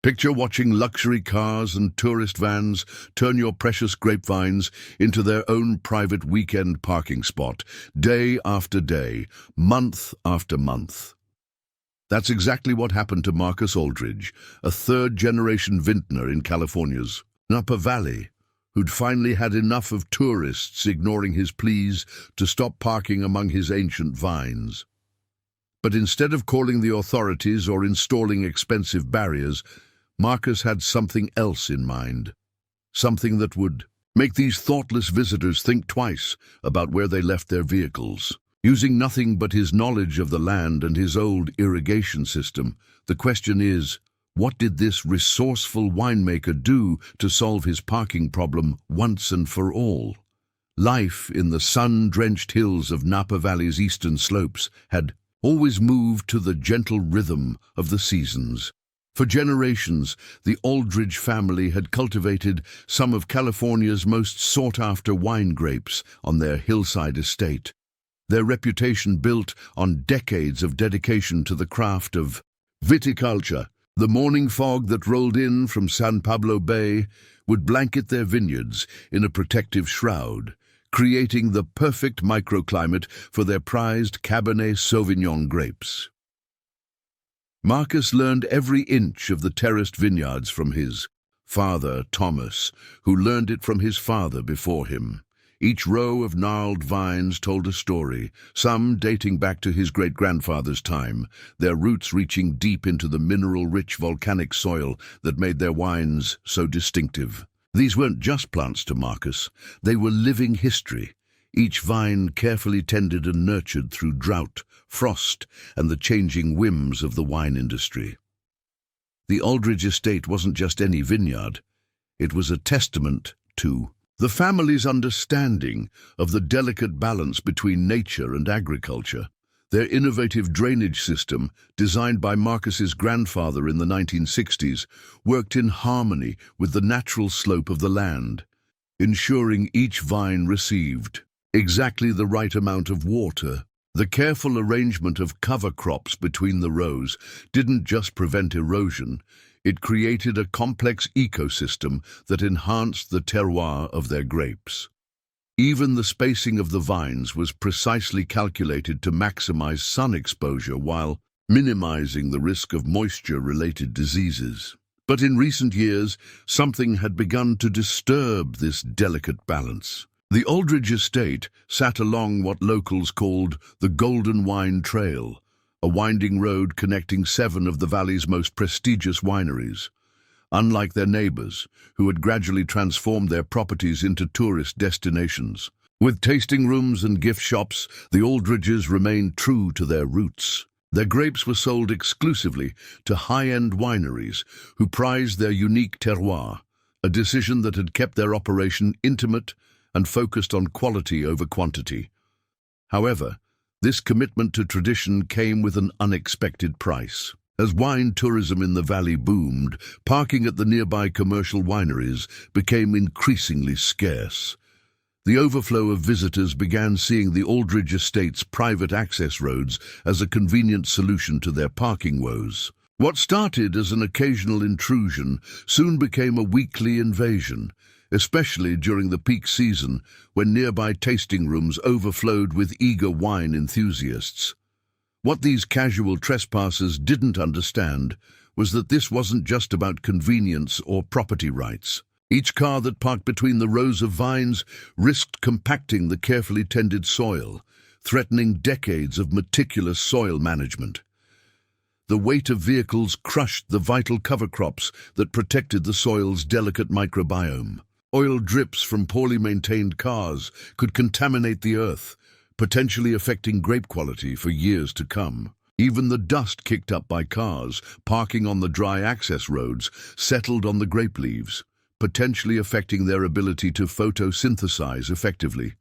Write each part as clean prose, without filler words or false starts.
Picture watching luxury cars and tourist vans turn your precious grapevines into their own private weekend parking spot, day after day, month after month. That's exactly what happened to Marcus Aldridge, a third-generation vintner in California's Napa Valley, who'd finally had enough of tourists ignoring his pleas to stop parking among his ancient vines. But instead of calling the authorities or installing expensive barriers, Marcus had something else in mind, something that would make these thoughtless visitors think twice about where they left their vehicles. Using nothing but his knowledge of the land and his old irrigation system, the question is, what did this resourceful winemaker do to solve his parking problem once and for all? Life in the sun-drenched hills of Napa Valley's eastern slopes had always moved to the gentle rhythm of the seasons. For generations, the Aldridge family had cultivated some of California's most sought-after wine grapes on their hillside estate, their reputation built on decades of dedication to the craft of viticulture. The morning fog that rolled in from San Pablo Bay would blanket their vineyards in a protective shroud, creating the perfect microclimate for their prized Cabernet Sauvignon grapes. Marcus learned every inch of the terraced vineyards from his father, Thomas, who learned it from his father before him. Each row of gnarled vines told a story, some dating back to his great-grandfather's time, their roots reaching deep into the mineral-rich volcanic soil that made their wines so distinctive. These weren't just plants to Marcus, they were living history, each vine carefully tended and nurtured through drought, frost, and the changing whims of the wine industry. The Aldridge estate wasn't just any vineyard, it was a testament to the family's understanding of the delicate balance between nature and agriculture. Their innovative drainage system, designed by Marcus's grandfather in the 1960s, worked in harmony with the natural slope of the land, ensuring each vine received exactly the right amount of water. The careful arrangement of cover crops between the rows didn't just prevent erosion, it created a complex ecosystem that enhanced the terroir of their grapes. Even the spacing of the vines was precisely calculated to maximize sun exposure while minimizing the risk of moisture-related diseases. But in recent years, something had begun to disturb this delicate balance. The Aldridge estate sat along what locals called the Golden Wine Trail, a winding road connecting 7 of the valley's most prestigious wineries. Unlike their neighbors, who had gradually transformed their properties into tourist destinations. With tasting rooms and gift shops, the Aldridges remained true to their roots. Their grapes were sold exclusively to high-end wineries who prized their unique terroir, a decision that had kept their operation intimate and focused on quality over quantity. However, this commitment to tradition came with an unexpected price. As wine tourism in the valley boomed, parking at the nearby commercial wineries became increasingly scarce. The overflow of visitors began seeing the Aldridge estate's private access roads as a convenient solution to their parking woes. What started as an occasional intrusion soon became a weekly invasion, especially during the peak season when nearby tasting rooms overflowed with eager wine enthusiasts. What these casual trespassers didn't understand was that this wasn't just about convenience or property rights. Each car that parked between the rows of vines risked compacting the carefully tended soil, threatening decades of meticulous soil management. The weight of vehicles crushed the vital cover crops that protected the soil's delicate microbiome. Oil drips from poorly maintained cars could contaminate the earth, potentially affecting grape quality for years to come. Even the dust kicked up by cars parking on the dry access roads settled on the grape leaves, potentially affecting their ability to photosynthesize effectively.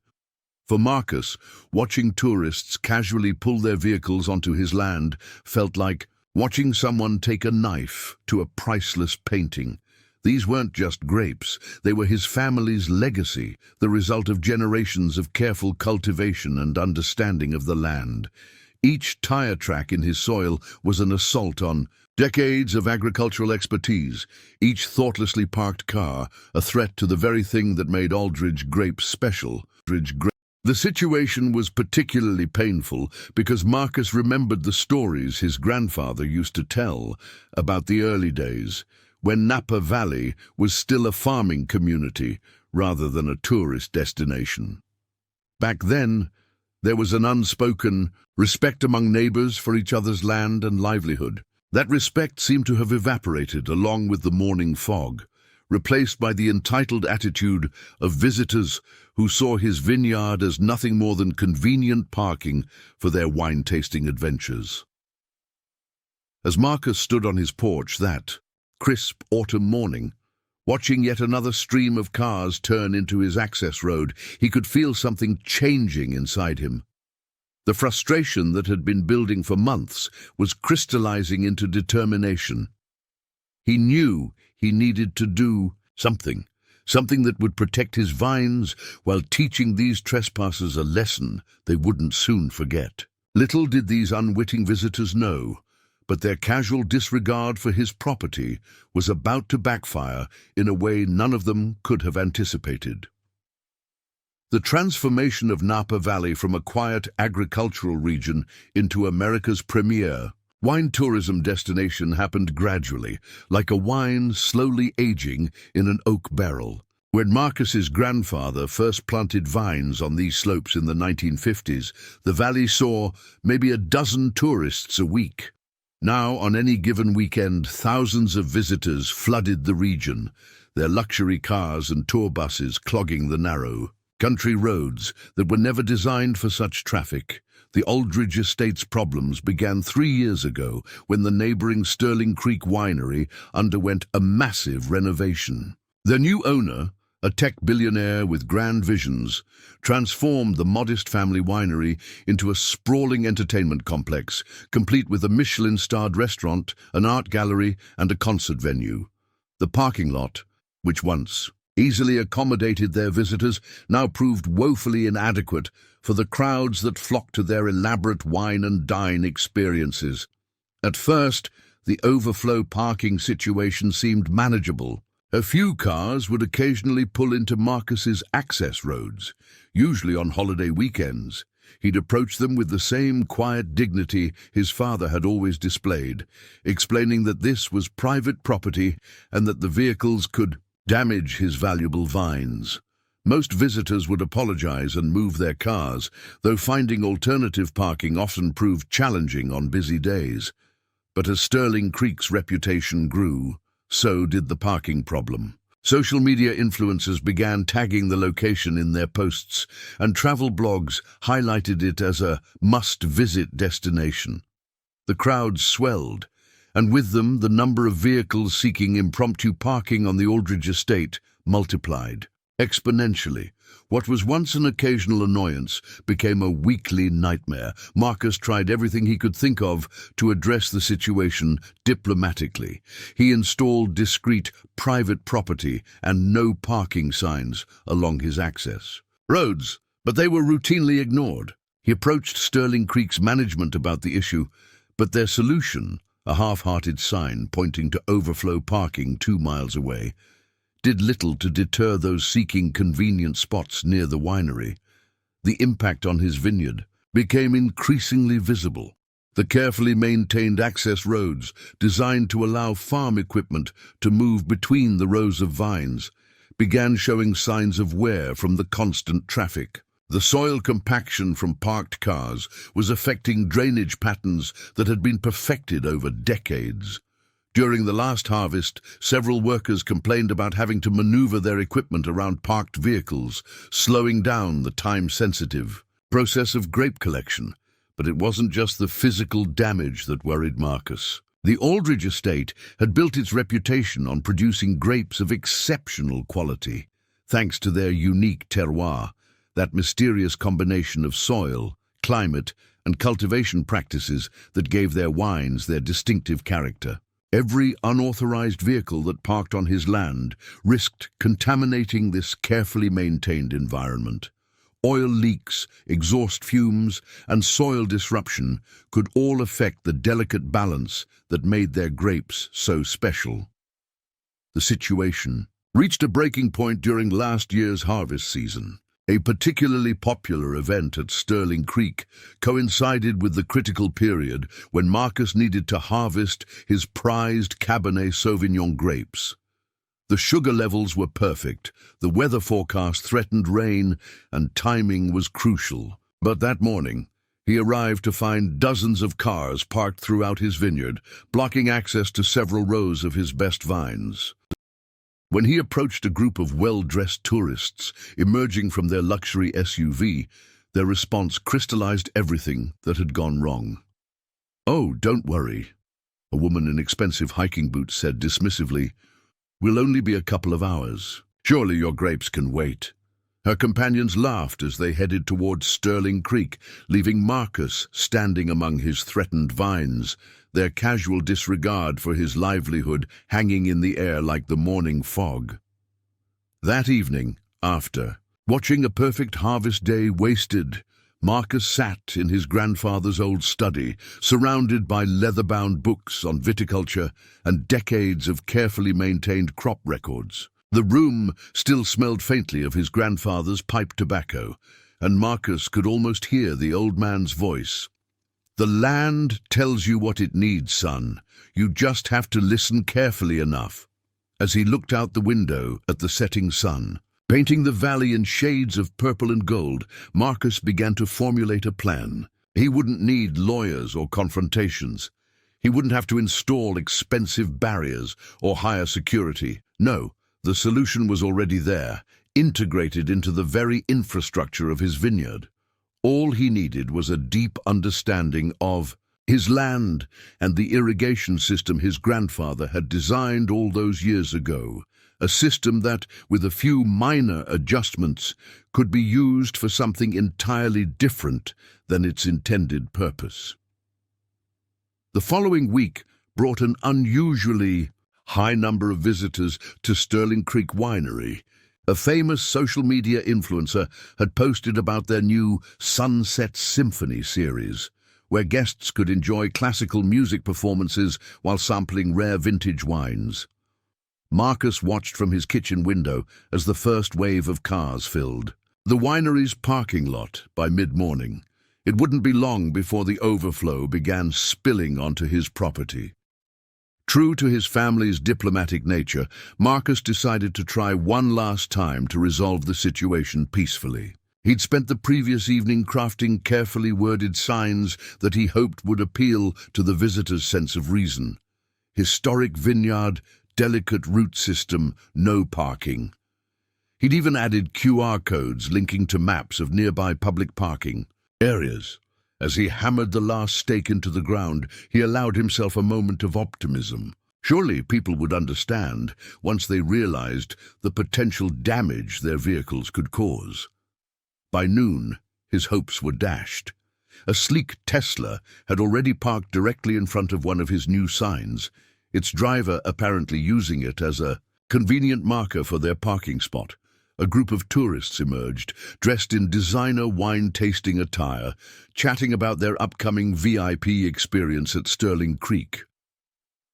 For Marcus, watching tourists casually pull their vehicles onto his land felt like watching someone take a knife to a priceless painting. These weren't just grapes, they were his family's legacy, the result of generations of careful cultivation and understanding of the land. Each tire track in his soil was an assault on Decades of agricultural expertise, each thoughtlessly parked car, a threat to the very thing that made Aldridge grapes special. The situation was particularly painful because Marcus remembered the stories his grandfather used to tell about the early days, when Napa Valley was still a farming community rather than a tourist destination. Back then, there was an unspoken respect among neighbors for each other's land and livelihood. That respect seemed to have evaporated along with the morning fog, replaced by the entitled attitude of visitors who saw his vineyard as nothing more than convenient parking for their wine-tasting adventures. As Marcus stood on his porch that crisp autumn morning, watching yet another stream of cars turn into his access road, he could feel something changing inside him. The frustration that had been building for months was crystallizing into determination. He knew he needed to do something that would protect his vines while teaching these trespassers a lesson they wouldn't soon forget. Little did these unwitting visitors know, but their casual disregard for his property was about to backfire in a way none of them could have anticipated. The transformation of Napa Valley from a quiet agricultural region into America's premier wine tourism destination happened gradually, like a wine slowly aging in an oak barrel. When Marcus's grandfather first planted vines on these slopes in the 1950s, the valley saw maybe a dozen tourists a week. Now, on any given weekend, thousands of visitors flooded the region, their luxury cars and tour buses clogging the narrow country roads that were never designed for such traffic. The Aldridge estate's problems began 3 years ago when the neighboring Sterling Creek winery underwent a massive renovation. Their new owner, a tech billionaire with grand visions, transformed the modest family winery into a sprawling entertainment complex, complete with a Michelin-starred restaurant, an art gallery, and a concert venue. The parking lot, which once easily accommodated their visitors, now proved woefully inadequate for the crowds that flocked to their elaborate wine and dine experiences. At first, the overflow parking situation seemed manageable. A few cars would occasionally pull into Marcus's access roads, usually on holiday weekends. He'd approach them with the same quiet dignity his father had always displayed, explaining that this was private property and that the vehicles could damage his valuable vines. Most visitors would apologize and move their cars, though finding alternative parking often proved challenging on busy days. But as Sterling Creek's reputation grew, so did the parking problem. Social media influencers began tagging the location in their posts, and travel blogs highlighted it as a must-visit destination. The crowds swelled, and with them the number of vehicles seeking impromptu parking on the Aldridge estate multiplied. Exponentially, what was once an occasional annoyance became a weekly nightmare. Marcus tried everything he could think of to address the situation diplomatically. He installed discreet private property and no parking signs along his access roads, but they were routinely ignored. He approached Sterling Creek's management about the issue, but their solution, a half-hearted sign pointing to overflow parking 2 miles away, did little to deter those seeking convenient spots near the winery. The impact on his vineyard became increasingly visible. The carefully maintained access roads, designed to allow farm equipment to move between the rows of vines, began showing signs of wear from the constant traffic. The soil compaction from parked cars was affecting drainage patterns that had been perfected over decades. During the last harvest, several workers complained about having to maneuver their equipment around parked vehicles, slowing down the time-sensitive process of grape collection. But it wasn't just the physical damage that worried Marcus. The Aldridge estate had built its reputation on producing grapes of exceptional quality, thanks to their unique terroir, that mysterious combination of soil, climate, and cultivation practices that gave their wines their distinctive character. Every unauthorized vehicle that parked on his land risked contaminating this carefully maintained environment. Oil leaks, exhaust fumes, and soil disruption could all affect the delicate balance that made their grapes so special. The situation reached a breaking point during last year's harvest season. A particularly popular event at Sterling Creek coincided with the critical period when Marcus needed to harvest his prized Cabernet Sauvignon grapes. The sugar levels were perfect, the weather forecast threatened rain, and timing was crucial. But that morning, he arrived to find dozens of cars parked throughout his vineyard, blocking access to several rows of his best vines. When he approached a group of well-dressed tourists emerging from their luxury SUV, their response crystallized everything that had gone wrong. "Oh, don't worry," a woman in expensive hiking boots said dismissively. "We'll only be a couple of hours. Surely your grapes can wait." Her companions laughed as they headed towards Sterling Creek, leaving Marcus standing among his threatened vines, their casual disregard for his livelihood hanging in the air like the morning fog. That evening, after watching a perfect harvest day wasted, Marcus sat in his grandfather's old study, surrounded by leather-bound books on viticulture and decades of carefully maintained crop records. The room still smelled faintly of his grandfather's pipe tobacco, and Marcus could almost hear the old man's voice. "The land tells you what it needs, son. You just have to listen carefully enough." As he looked out the window at the setting sun, painting the valley in shades of purple and gold, Marcus began to formulate a plan. He wouldn't need lawyers or confrontations. He wouldn't have to install expensive barriers or hire security. No, the solution was already there, integrated into the very infrastructure of his vineyard. All he needed was a deep understanding of his land and the irrigation system his grandfather had designed all those years ago, a system that, with a few minor adjustments, could be used for something entirely different than its intended purpose. The following week brought an unusually high number of visitors to Sterling Creek Winery. A famous social media influencer had posted about their new Sunset Symphony series, where guests could enjoy classical music performances while sampling rare vintage wines. Marcus watched from his kitchen window as the first wave of cars filled the winery's parking lot by mid-morning. It wouldn't be long before the overflow began spilling onto his property. True to his family's diplomatic nature, Marcus decided to try one last time to resolve the situation peacefully. He'd spent the previous evening crafting carefully worded signs that he hoped would appeal to the visitor's sense of reason. Historic vineyard, delicate root system, no parking. He'd even added QR codes linking to maps of nearby public parking areas. As he hammered the last stake into the ground, he allowed himself a moment of optimism. Surely people would understand once they realized the potential damage their vehicles could cause. By noon, his hopes were dashed. A sleek Tesla had already parked directly in front of one of his new signs, its driver apparently using it as a convenient marker for their parking spot. A group of tourists emerged, dressed in designer wine-tasting attire, chatting about their upcoming VIP experience at Sterling Creek.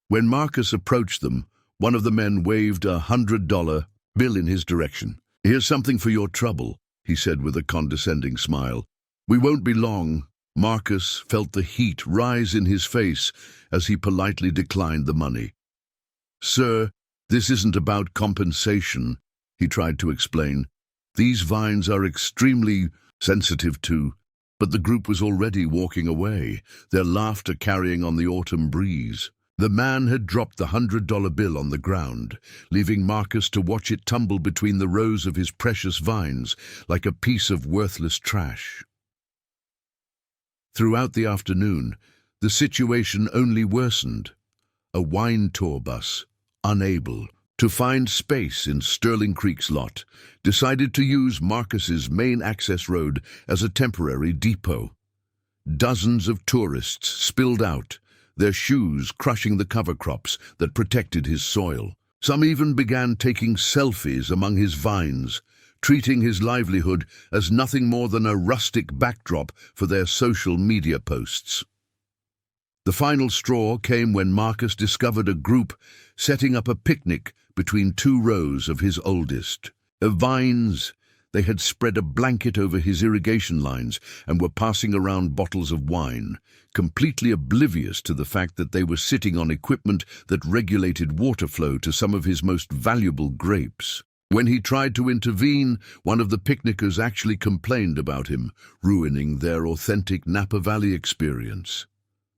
When Marcus approached them, one of the men waved a $100 bill in his direction. "Here's something for your trouble," he said with a condescending smile. "We won't be long." Marcus felt the heat rise in his face as he politely declined the money. "Sir, this isn't about compensation," he tried to explain. "These vines are extremely sensitive to—" But the group was already walking away, their laughter carrying on the autumn breeze. The man had dropped the $100 bill on the ground, leaving Marcus to watch it tumble between the rows of his precious vines like a piece of worthless trash. Throughout the afternoon, the situation only worsened. A wine tour bus, unable to find space in Sterling Creek's lot, decided to use Marcus's main access road as a temporary depot. Dozens of tourists spilled out, their shoes crushing the cover crops that protected his soil. Some even began taking selfies among his vines, treating his livelihood as nothing more than a rustic backdrop for their social media posts. The final straw came when Marcus discovered a group setting up a picnic between two rows of his oldest vines. They had spread a blanket over his irrigation lines and were passing around bottles of wine, completely oblivious to the fact that they were sitting on equipment that regulated water flow to some of his most valuable grapes. When he tried to intervene, one of the picnickers actually complained about him, ruining their authentic Napa Valley experience.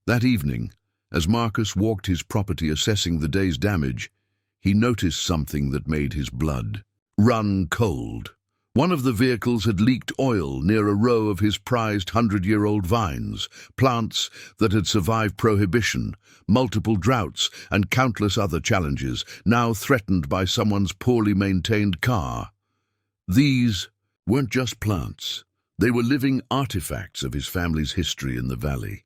That evening, as Marcus walked his property assessing the day's damage, he noticed something that made his blood run cold. One of the vehicles had leaked oil near a row of his prized 100-year-old vines, plants that had survived prohibition, multiple droughts, and countless other challenges, now threatened by someone's poorly maintained car. These weren't just plants. They were living artifacts of his family's history in the valley.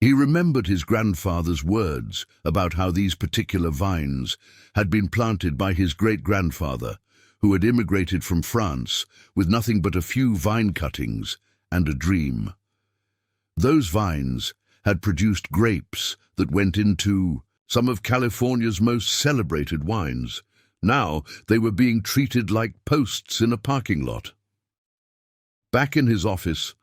He remembered his grandfather's words about how these particular vines had been planted by his great-grandfather, who had immigrated from France with nothing but a few vine cuttings and a dream. Those vines had produced grapes that went into some of California's most celebrated wines. Now they were being treated like posts in a parking lot. Back in his office,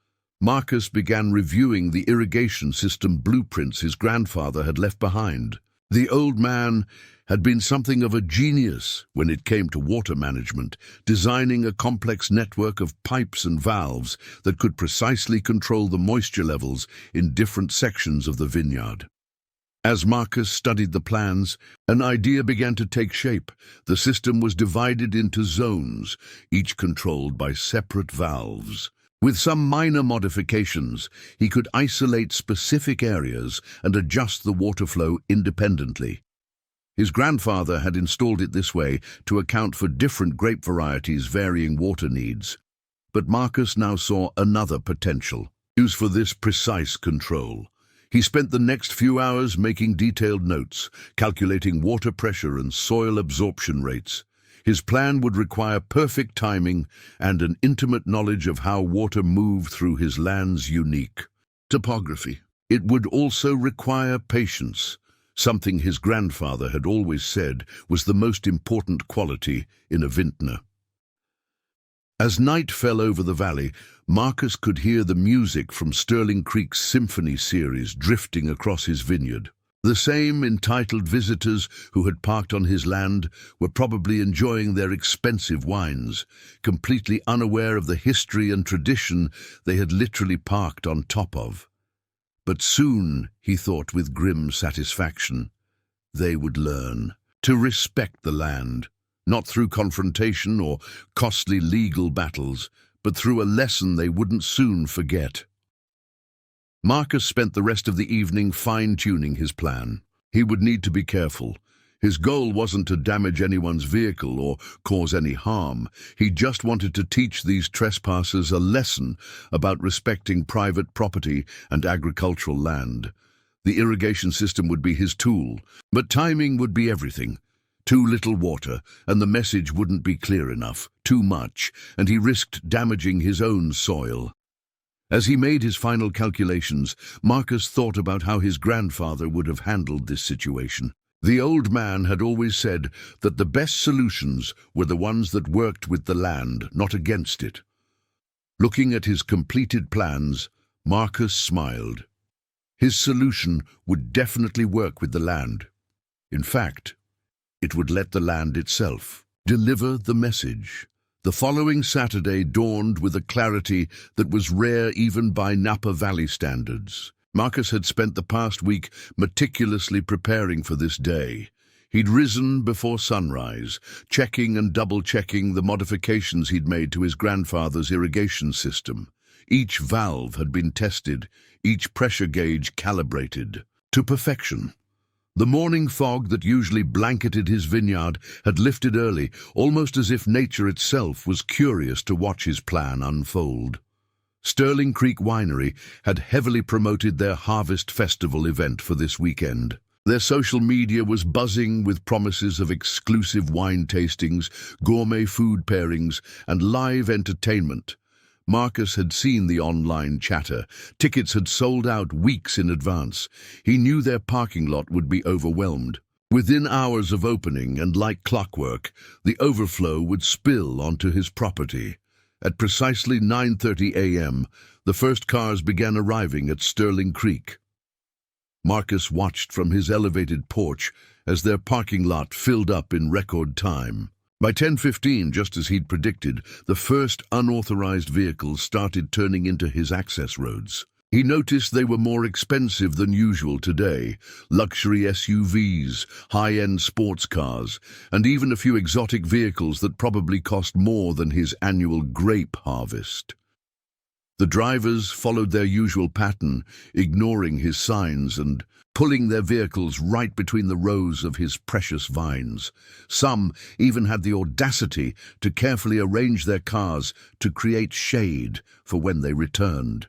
Marcus began reviewing the irrigation system blueprints his grandfather had left behind. The old man had been something of a genius when it came to water management, designing a complex network of pipes and valves that could precisely control the moisture levels in different sections of the vineyard. As Marcus studied the plans, an idea began to take shape. The system was divided into zones, each controlled by separate valves. With some minor modifications, he could isolate specific areas and adjust the water flow independently. His grandfather had installed it this way to account for different grape varieties' varying water needs. But Marcus now saw another potential use for this precise control. He spent the next few hours making detailed notes, calculating water pressure and soil absorption rates. His plan would require perfect timing and an intimate knowledge of how water moved through his land's unique topography. It would also require patience, something his grandfather had always said was the most important quality in a vintner. As night fell over the valley, Marcus could hear the music from Sterling Creek's symphony series drifting across his vineyard. The same entitled visitors who had parked on his land were probably enjoying their expensive wines, completely unaware of the history and tradition they had literally parked on top of. But soon, he thought with grim satisfaction, they would learn to respect the land, not through confrontation or costly legal battles, but through a lesson they wouldn't soon forget. Marcus spent the rest of the evening fine-tuning his plan. He would need to be careful. His goal wasn't to damage anyone's vehicle or cause any harm. He just wanted to teach these trespassers a lesson about respecting private property and agricultural land. The irrigation system would be his tool, but timing would be everything. Too little water, and the message wouldn't be clear enough. Too much, and he risked damaging his own soil. As he made his final calculations, Marcus thought about how his grandfather would have handled this situation. The old man had always said that the best solutions were the ones that worked with the land, not against it. Looking at his completed plans, Marcus smiled. His solution would definitely work with the land. In fact, it would let the land itself deliver the message. The following Saturday dawned with a clarity that was rare even by Napa Valley standards. Marcus had spent the past week meticulously preparing for this day. He'd risen before sunrise, checking and double-checking the modifications he'd made to his grandfather's irrigation system. Each valve had been tested, each pressure gauge calibrated to perfection. The morning fog that usually blanketed his vineyard had lifted early, almost as if nature itself was curious to watch his plan unfold. Sterling Creek Winery had heavily promoted their Harvest Festival event for this weekend. Their social media was buzzing with promises of exclusive wine tastings, gourmet food pairings, and live entertainment. Marcus had seen the online chatter. Tickets had sold out weeks in advance. He knew their parking lot would be overwhelmed. Within hours of opening, and like clockwork, the overflow would spill onto his property. At precisely 9:30 a.m., the first cars began arriving at Sterling Creek. Marcus watched from his elevated porch as their parking lot filled up in record time. By 10:15, just as he'd predicted, the first unauthorized vehicles started turning into his access roads. He noticed they were more expensive than usual today: luxury SUVs, high-end sports cars, and even a few exotic vehicles that probably cost more than his annual grape harvest. The drivers followed their usual pattern, ignoring his signs and pulling their vehicles right between the rows of his precious vines. Some even had the audacity to carefully arrange their cars to create shade for when they returned.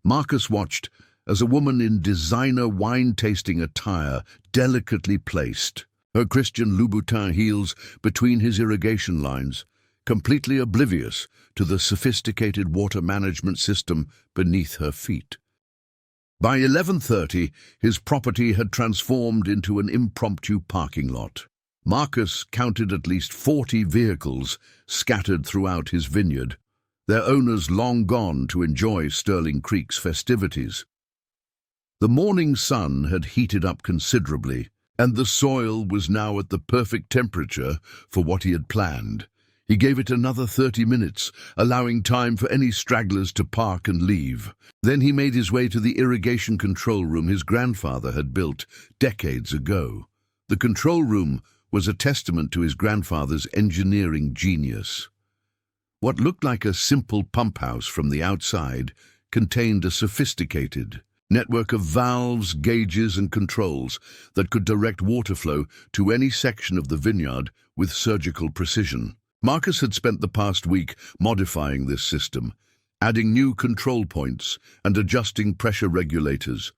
Marcus watched as a woman in designer wine-tasting attire delicately placed her Christian Louboutin heels between his irrigation lines, completely oblivious to the sophisticated water management system beneath her feet. By 11:30, his property had transformed into an impromptu parking lot. Marcus counted at least 40 vehicles scattered throughout his vineyard, their owners long gone to enjoy Sterling Creek's festivities. The morning sun had heated up considerably, and the soil was now at the perfect temperature for what he had planned. He gave it another 30 minutes, allowing time for any stragglers to park and leave. Then he made his way to the irrigation control room his grandfather had built decades ago. The control room was a testament to his grandfather's engineering genius. What looked like a simple pump house from the outside contained a sophisticated network of valves, gauges, and controls that could direct water flow to any section of the vineyard with surgical precision. Marcus had spent the past week modifying this system, adding new control points and adjusting pressure regulators.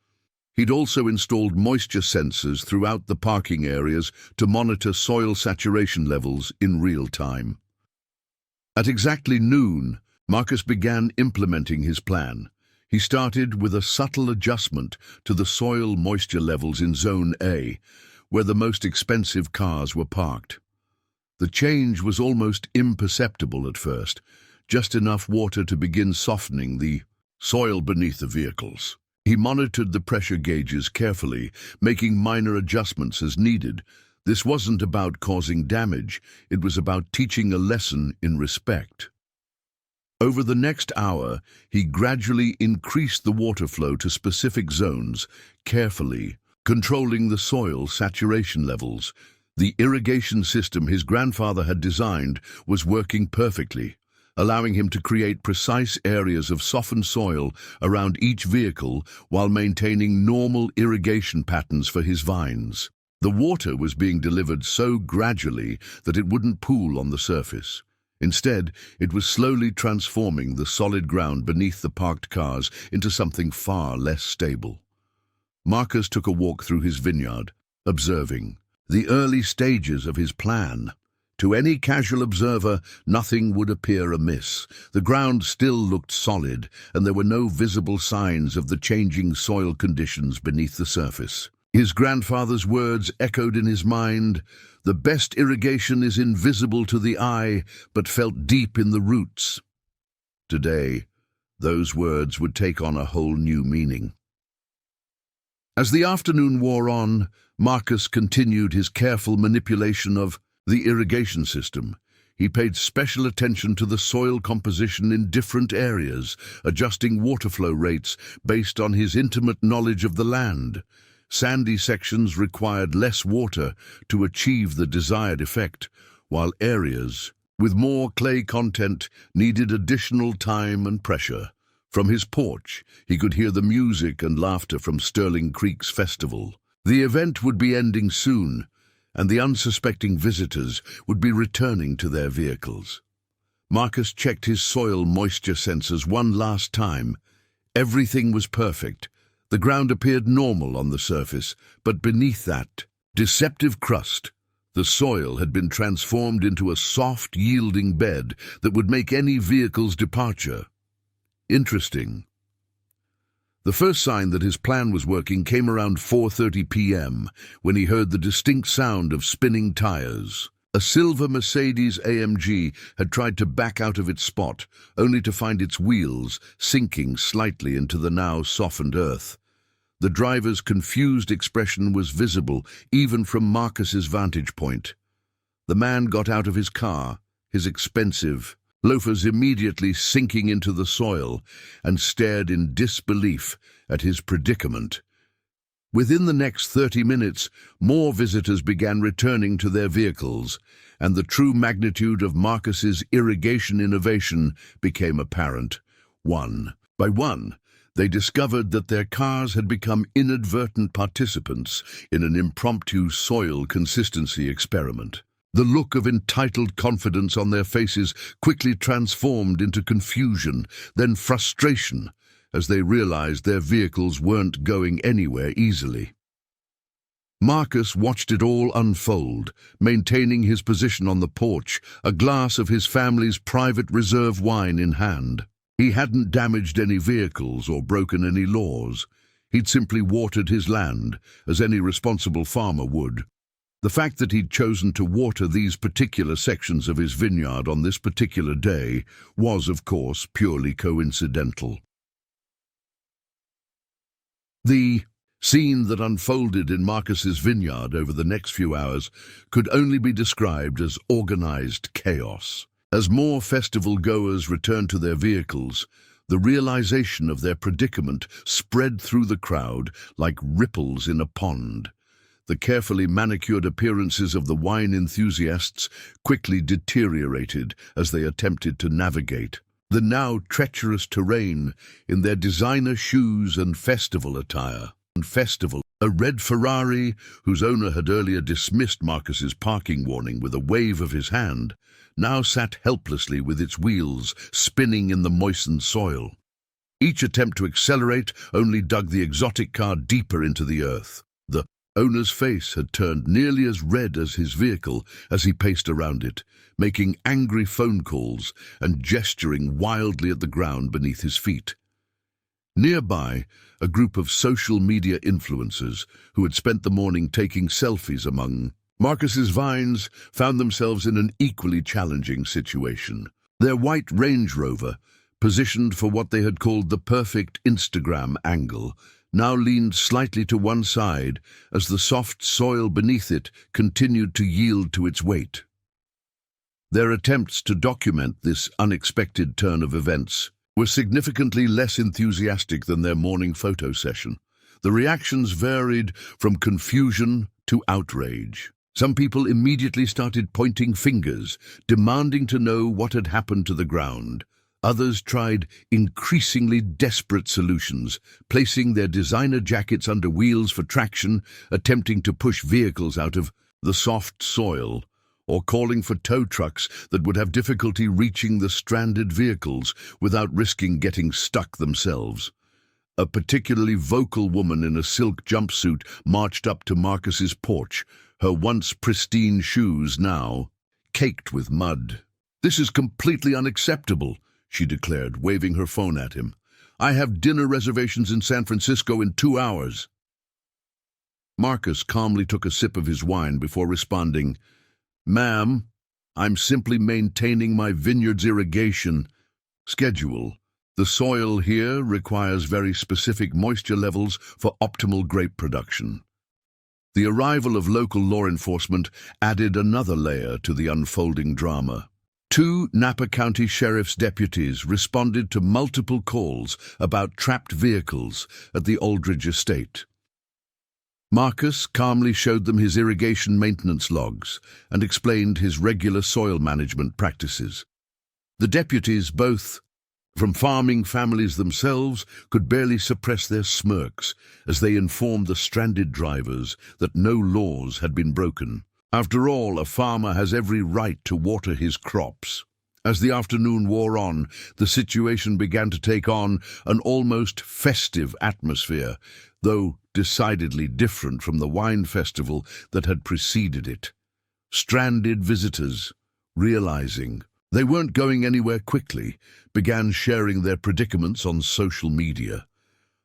He'd also installed moisture sensors throughout the parking areas to monitor soil saturation levels in real time. At exactly noon, Marcus began implementing his plan. He started with a subtle adjustment to the soil moisture levels in Zone A, where the most expensive cars were parked. The change was almost imperceptible at first, just enough water to begin softening the soil beneath the vehicles. He monitored the pressure gauges carefully, making minor adjustments as needed. This wasn't about causing damage, it was about teaching a lesson in respect. Over the next hour, he gradually increased the water flow to specific zones, carefully controlling the soil saturation levels. The irrigation system his grandfather had designed was working perfectly, allowing him to create precise areas of softened soil around each vehicle while maintaining normal irrigation patterns for his vines. The water was being delivered so gradually that it wouldn't pool on the surface. Instead, it was slowly transforming the solid ground beneath the parked cars into something far less stable. Marcus took a walk through his vineyard, observing the early stages of his plan. To any casual observer, nothing would appear amiss. The ground still looked solid, and there were no visible signs of the changing soil conditions beneath the surface. His grandfather's words echoed in his mind: "The best irrigation is invisible to the eye, but felt deep in the roots." Today, those words would take on a whole new meaning. As the afternoon wore on, Marcus continued his careful manipulation of the irrigation system. He paid special attention to the soil composition in different areas, adjusting water flow rates based on his intimate knowledge of the land. Sandy sections required less water to achieve the desired effect, while areas with more clay content needed additional time and pressure. From his porch, he could hear the music and laughter from Sterling Creek's festival. The event would be ending soon, and the unsuspecting visitors would be returning to their vehicles. Marcus checked his soil moisture sensors one last time. Everything was perfect. The ground appeared normal on the surface, but beneath that deceptive crust, the soil had been transformed into a soft, yielding bed that would make any vehicle's departure. Interesting. The first sign that his plan was working came around 4:30 p.m. when he heard the distinct sound of spinning tires. A silver Mercedes AMG had tried to back out of its spot, only to find its wheels sinking slightly into the now softened earth. The driver's confused expression was visible even from Marcus's vantage point. The man got out of his car, his expensive loafers immediately sinking into the soil, and stared in disbelief at his predicament. Within the next 30 minutes, more visitors began returning to their vehicles, and the true magnitude of Marcus's irrigation innovation became apparent. One by one, they discovered that their cars had become inadvertent participants in an impromptu soil consistency experiment. The look of entitled confidence on their faces quickly transformed into confusion, then frustration, as they realized their vehicles weren't going anywhere easily. Marcus watched it all unfold, maintaining his position on the porch, a glass of his family's private reserve wine in hand. He hadn't damaged any vehicles or broken any laws. He'd simply watered his land, as any responsible farmer would. The fact that he'd chosen to water these particular sections of his vineyard on this particular day was, of course, purely coincidental. The scene that unfolded in Marcus's vineyard over the next few hours could only be described as organized chaos. As more festival-goers returned to their vehicles, the realization of their predicament spread through the crowd like ripples in a pond. The carefully manicured appearances of the wine enthusiasts quickly deteriorated as they attempted to navigate the now treacherous terrain in their designer shoes and festival attire. A red Ferrari, whose owner had earlier dismissed Marcus's parking warning with a wave of his hand, now sat helplessly with its wheels spinning in the moistened soil. Each attempt to accelerate only dug the exotic car deeper into the earth. The owner's face had turned nearly as red as his vehicle as he paced around it, making angry phone calls and gesturing wildly at the ground beneath his feet. Nearby, a group of social media influencers who had spent the morning taking selfies among Marcus's vines found themselves in an equally challenging situation. Their white Range Rover, positioned for what they had called the perfect Instagram angle, now leaned slightly to one side as the soft soil beneath it continued to yield to its weight. Their attempts to document this unexpected turn of events were significantly less enthusiastic than their morning photo session. The reactions varied from confusion to outrage. Some people immediately started pointing fingers, demanding to know what had happened to the ground. Others tried increasingly desperate solutions, placing their designer jackets under wheels for traction, attempting to push vehicles out of the soft soil, or calling for tow trucks that would have difficulty reaching the stranded vehicles without risking getting stuck themselves. A particularly vocal woman in a silk jumpsuit marched up to Marcus's porch, her once pristine shoes now caked with mud. "This is completely unacceptable," she declared, waving her phone at him. "I have dinner reservations in San Francisco in 2 hours." Marcus calmly took a sip of his wine before responding, "Ma'am, I'm simply maintaining my vineyard's irrigation schedule. The soil here requires very specific moisture levels for optimal grape production." The arrival of local law enforcement added another layer to the unfolding drama. 2 Napa County Sheriff's deputies responded to multiple calls about trapped vehicles at the Aldridge estate. Marcus calmly showed them his irrigation maintenance logs and explained his regular soil management practices. The deputies, both from farming families themselves, could barely suppress their smirks as they informed the stranded drivers that no laws had been broken. After all, a farmer has every right to water his crops. As the afternoon wore on, the situation began to take on an almost festive atmosphere, though decidedly different from the wine festival that had preceded it. Stranded visitors, realizing they weren't going anywhere quickly, began sharing their predicaments on social media.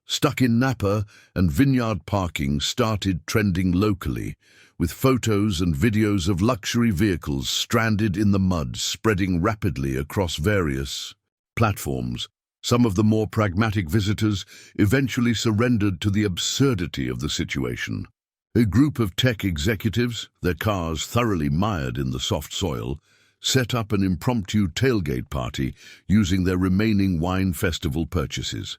Stuck in Napa and vineyard parking started trending locally, with photos and videos of luxury vehicles stranded in the mud spreading rapidly across various platforms. Some of the more pragmatic visitors eventually surrendered to the absurdity of the situation. A group of tech executives, their cars thoroughly mired in the soft soil, set up an impromptu tailgate party using their remaining wine festival purchases.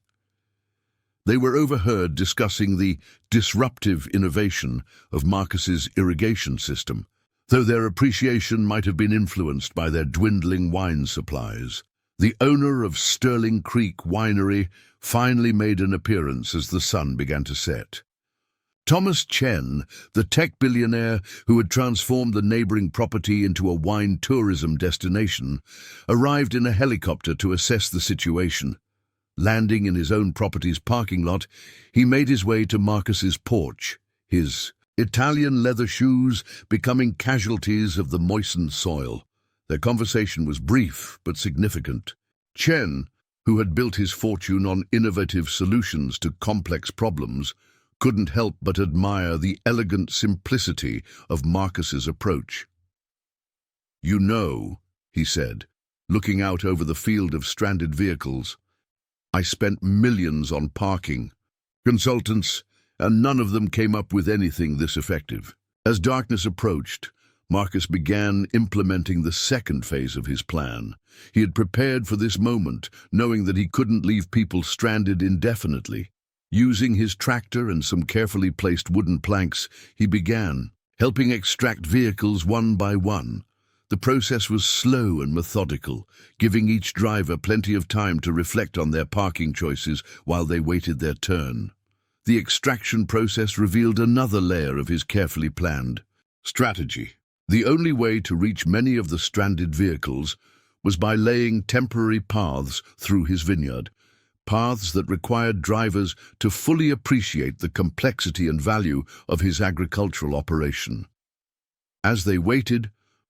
They were overheard discussing the disruptive innovation of Marcus's irrigation system, though their appreciation might have been influenced by their dwindling wine supplies. The owner of Sterling Creek Winery finally made an appearance as the sun began to set. Thomas Chen, the tech billionaire who had transformed the neighboring property into a wine tourism destination, arrived in a helicopter to assess the situation. Landing in his own property's parking lot, he made his way to Marcus's porch, his Italian leather shoes becoming casualties of the moistened soil. Their conversation was brief but significant. Chen, who had built his fortune on innovative solutions to complex problems, couldn't help but admire the elegant simplicity of Marcus's approach. "You know," he said, looking out over the field of stranded vehicles, "I spent millions on parking consultants, and none of them came up with anything this effective." As darkness approached, Marcus began implementing the second phase of his plan. He had prepared for this moment, knowing that he couldn't leave people stranded indefinitely. Using his tractor and some carefully placed wooden planks, he began helping extract vehicles one by one. The process was slow and methodical, giving each driver plenty of time to reflect on their parking choices while they waited their turn. The extraction process revealed another layer of his carefully planned strategy. The only way to reach many of the stranded vehicles was by laying temporary paths through his vineyard, paths that required drivers to fully appreciate the complexity and value of his agricultural operation. As they waited,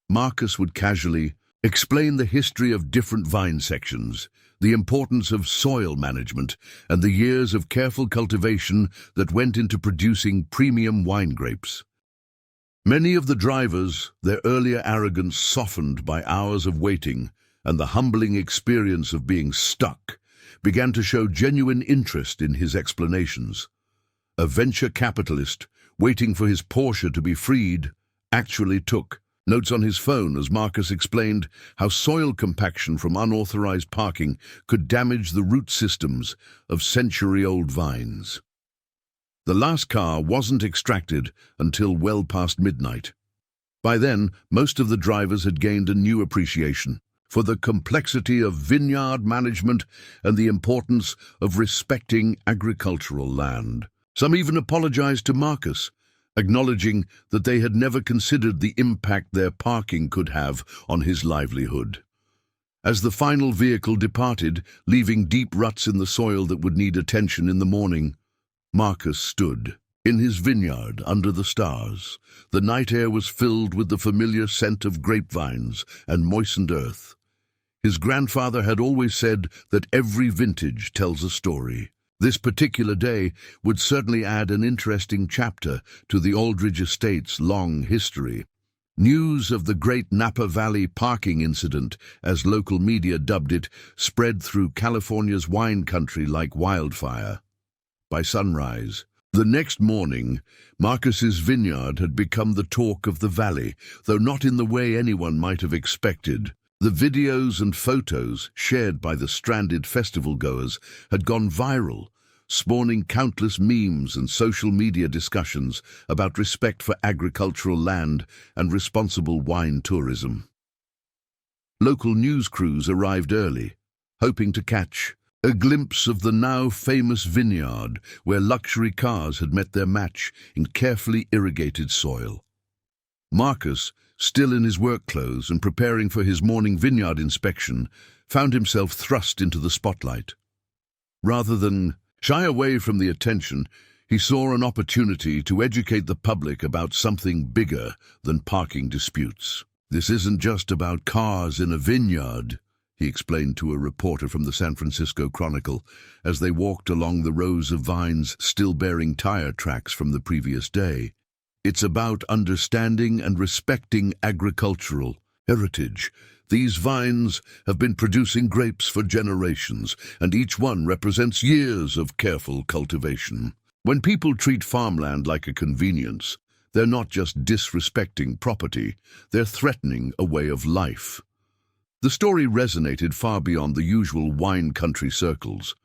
Marcus would casually explain the history of different vine sections, the importance of soil management, and the years of careful cultivation that went into producing premium wine grapes. Many of the drivers, their earlier arrogance softened by hours of waiting and the humbling experience of being stuck, began to show genuine interest in his explanations. A venture capitalist, waiting for his Porsche to be freed, actually took notes on his phone as Marcus explained how soil compaction from unauthorized parking could damage the root systems of century-old vines. The last car wasn't extracted until well past midnight. By then, most of the drivers had gained a new appreciation for the complexity of vineyard management and the importance of respecting agricultural land. Some even apologized to Marcus, acknowledging that they had never considered the impact their parking could have on his livelihood. As the final vehicle departed, leaving deep ruts in the soil that would need attention in the morning, Marcus stood in his vineyard under the stars. The night air was filled with the familiar scent of grapevines and moistened earth. His grandfather had always said that every vintage tells a story. This particular day would certainly add an interesting chapter to the Aldridge estate's long history. News of the Great Napa Valley parking incident, as local media dubbed it, spread through California's wine country like wildfire. By sunrise, the next morning, Marcus's vineyard had become the talk of the valley, though not in the way anyone might have expected. The videos and photos shared by the stranded festival-goers had gone viral, spawning countless memes and social media discussions about respect for agricultural land and responsible wine tourism. Local news crews arrived early, hoping to catch a glimpse of the now famous vineyard where luxury cars had met their match in carefully irrigated soil. Marcus, still in his work clothes and preparing for his morning vineyard inspection, found himself thrust into the spotlight. Rather than shy away from the attention, he saw an opportunity to educate the public about something bigger than parking disputes. "This isn't just about cars in a vineyard," he explained to a reporter from the San Francisco Chronicle as they walked along the rows of vines still bearing tire tracks from the previous day. "It's about understanding and respecting agricultural heritage. These vines have been producing grapes for generations, and each one represents years of careful cultivation. When people treat farmland like a convenience, they're not just disrespecting property, they're threatening a way of life." The story resonated far beyond the usual wine country circles.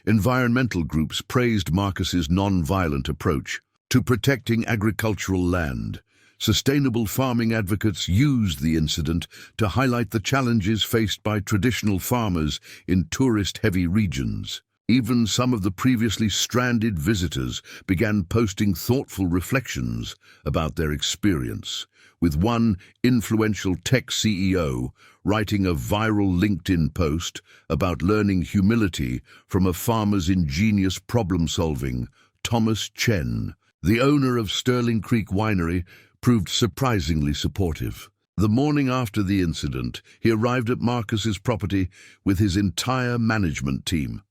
Environmental groups praised Marcus's non-violent approach to protecting agricultural land. Sustainable farming advocates used the incident to highlight the challenges faced by traditional farmers in tourist-heavy regions. Even some of the previously stranded visitors began posting thoughtful reflections about their experience, with one influential tech CEO writing a viral LinkedIn post about learning humility from a farmer's ingenious problem-solving. Thomas Chen, the owner of Sterling Creek Winery, proved surprisingly supportive. The morning after the incident, he arrived at Marcus's property with his entire management team.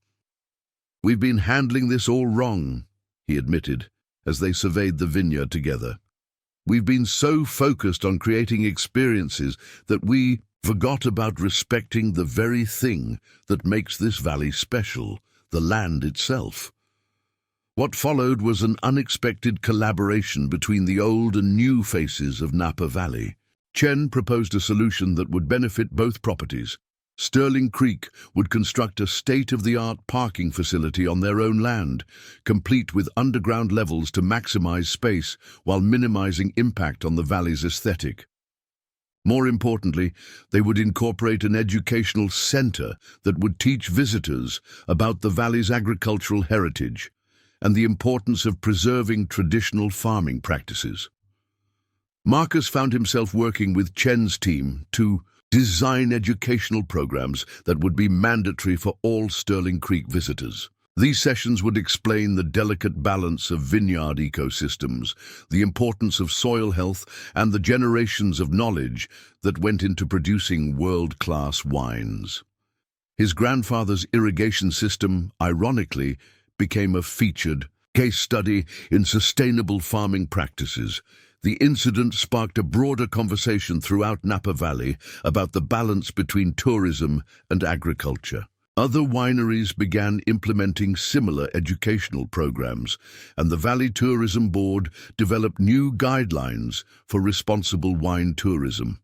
"We've been handling this all wrong," he admitted, as they surveyed the vineyard together. "We've been so focused on creating experiences that we forgot about respecting the very thing that makes this valley special, the land itself." What followed was an unexpected collaboration between the old and new faces of Napa Valley. Chen proposed a solution that would benefit both properties. Sterling Creek would construct a state-of-the-art parking facility on their own land, complete with underground levels to maximize space while minimizing impact on the valley's aesthetic. More importantly, they would incorporate an educational center that would teach visitors about the valley's agricultural heritage and the importance of preserving traditional farming practices. Marcus found himself working with Chen's team to design educational programs that would be mandatory for all Sterling Creek visitors. These sessions would explain the delicate balance of vineyard ecosystems, the importance of soil health, and the generations of knowledge that went into producing world-class wines. His grandfather's irrigation system, ironically, became a featured case study in sustainable farming practices. The incident sparked a broader conversation throughout Napa Valley about the balance between tourism and agriculture. Other wineries began implementing similar educational programs, and the Valley Tourism Board developed new guidelines for responsible wine tourism.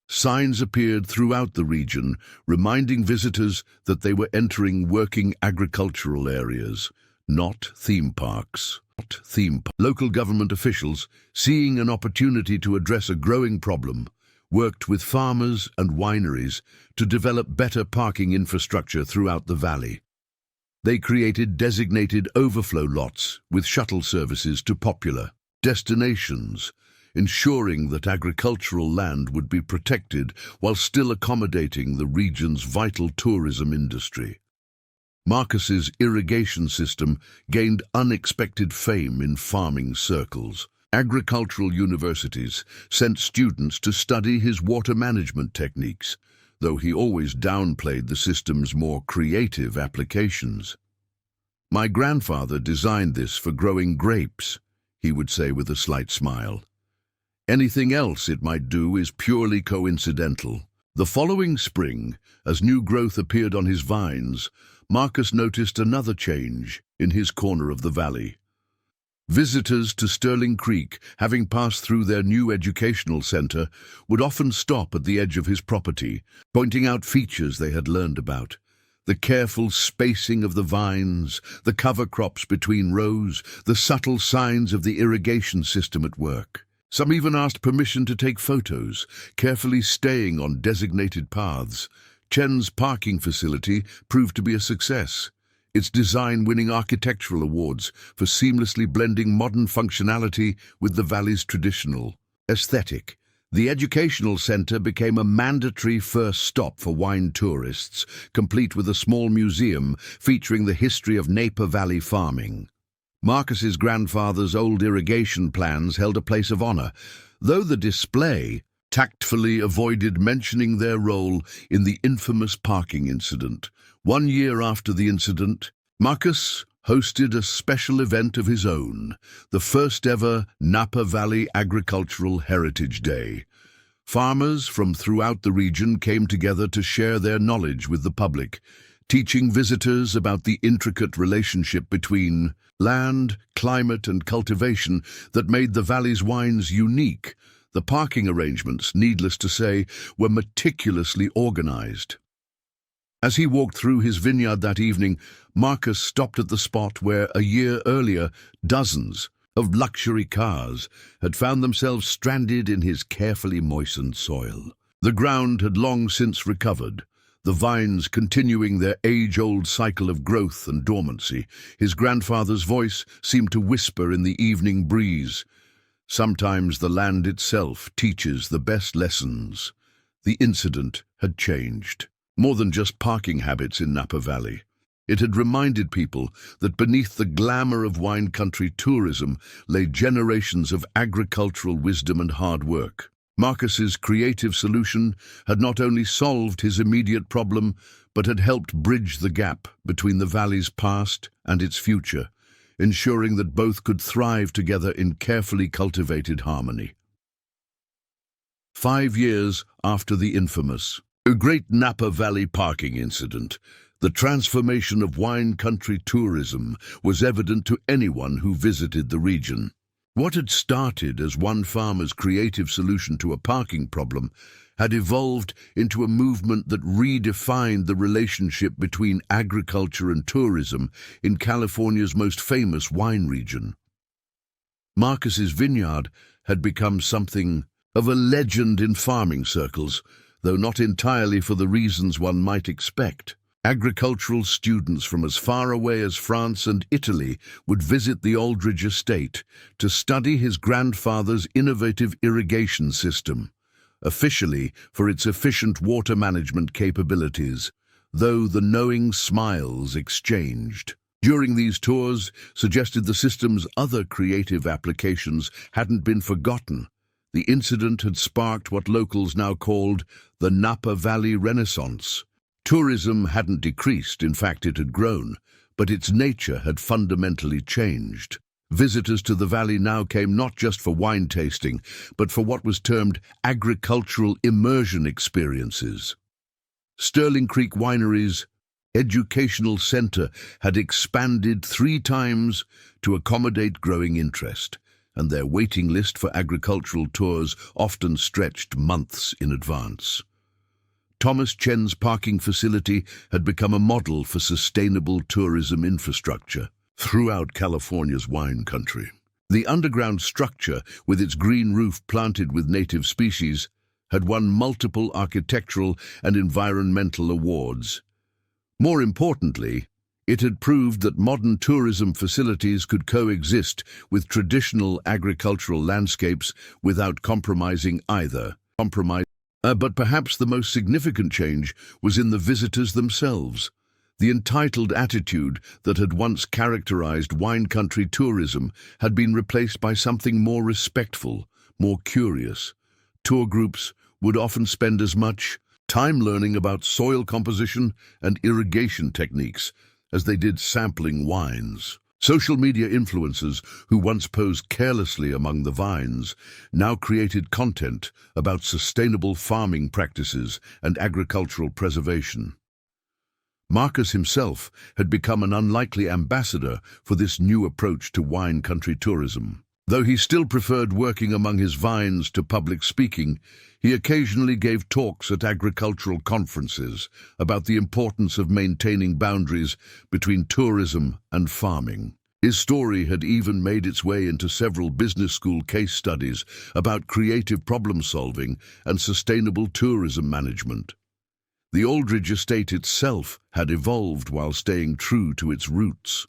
Signs appeared throughout the region, reminding visitors that they were entering working agricultural areas, not theme parks. Local government officials, seeing an opportunity to address a growing problem, worked with farmers and wineries to develop better parking infrastructure throughout the valley. They created designated overflow lots with shuttle services to popular destinations, ensuring that agricultural land would be protected while still accommodating the region's vital tourism industry. Marcus's irrigation system gained unexpected fame in farming circles. Agricultural universities sent students to study his water management techniques, though he always downplayed the system's more creative applications. "My grandfather designed this for growing grapes," he would say with a slight smile. "Anything else it might do is purely coincidental." The following spring, as new growth appeared on his vines, Marcus noticed another change in his corner of the valley. Visitors to Sterling Creek, having passed through their new educational center, would often stop at the edge of his property, pointing out features they had learned about. The careful spacing of the vines, the cover crops between rows, the subtle signs of the irrigation system at work. Some even asked permission to take photos, carefully staying on designated paths. Chen's parking facility proved to be a success, its design winning architectural awards for seamlessly blending modern functionality with the valley's traditional aesthetic. The educational center became a mandatory first stop for wine tourists, complete with a small museum featuring the history of Napa Valley farming. Marcus's grandfather's old irrigation plans held a place of honor, though the display tactfully avoided mentioning their role in the infamous parking incident. 1 year after the incident, Marcus hosted a special event of his own, the first ever Napa Valley Agricultural Heritage Day. Farmers from throughout the region came together to share their knowledge with the public, teaching visitors about the intricate relationship between land, climate, and cultivation that made the valley's wines unique. The parking arrangements, needless to say, were meticulously organized. As he walked through his vineyard that evening, Marcus stopped at the spot where, a year earlier, dozens of luxury cars had found themselves stranded in his carefully moistened soil. The ground had long since recovered, the vines continuing their age-old cycle of growth and dormancy. His grandfather's voice seemed to whisper in the evening breeze. Sometimes the land itself teaches the best lessons. The incident had changed more than just parking habits in Napa Valley. It had reminded people that beneath the glamour of wine country tourism lay generations of agricultural wisdom and hard work. Marcus's creative solution had not only solved his immediate problem, but had helped bridge the gap between the valley's past and its future, ensuring that both could thrive together in carefully cultivated harmony. 5 years after the infamous Great Napa Valley parking incident, the transformation of wine country tourism was evident to anyone who visited the region. What had started as one farmer's creative solution to a parking problem had evolved into a movement that redefined the relationship between agriculture and tourism in California's most famous wine region. Marcus's vineyard had become something of a legend in farming circles, though not entirely for the reasons one might expect. Agricultural students from as far away as France and Italy would visit the Aldridge estate to study his grandfather's innovative irrigation system, officially for its efficient water management capabilities, though the knowing smiles exchanged during these tours suggested the system's other creative applications hadn't been forgotten. The incident had sparked what locals now called the Napa Valley Renaissance. Tourism hadn't decreased, in fact it had grown, but its nature had fundamentally changed. Visitors to the valley now came not just for wine tasting, but for what was termed agricultural immersion experiences. Sterling Creek Winery's educational center had expanded 3 times to accommodate growing interest, and their waiting list for agricultural tours often stretched months in advance. Thomas Chen's parking facility had become a model for sustainable tourism infrastructure throughout California's wine country. The underground structure, with its green roof planted with native species, had won multiple architectural and environmental awards. More importantly, it had proved that modern tourism facilities could coexist with traditional agricultural landscapes without compromising either. But perhaps the most significant change was in the visitors themselves. The entitled attitude that had once characterized wine country tourism had been replaced by something more respectful, more curious. Tour groups would often spend as much time learning about soil composition and irrigation techniques as they did sampling wines. Social media influencers who once posed carelessly among the vines now created content about sustainable farming practices and agricultural preservation. Marcus himself had become an unlikely ambassador for this new approach to wine country tourism. Though he still preferred working among his vines to public speaking, he occasionally gave talks at agricultural conferences about the importance of maintaining boundaries between tourism and farming. His story had even made its way into several business school case studies about creative problem-solving and sustainable tourism management. The Aldridge estate itself had evolved while staying true to its roots.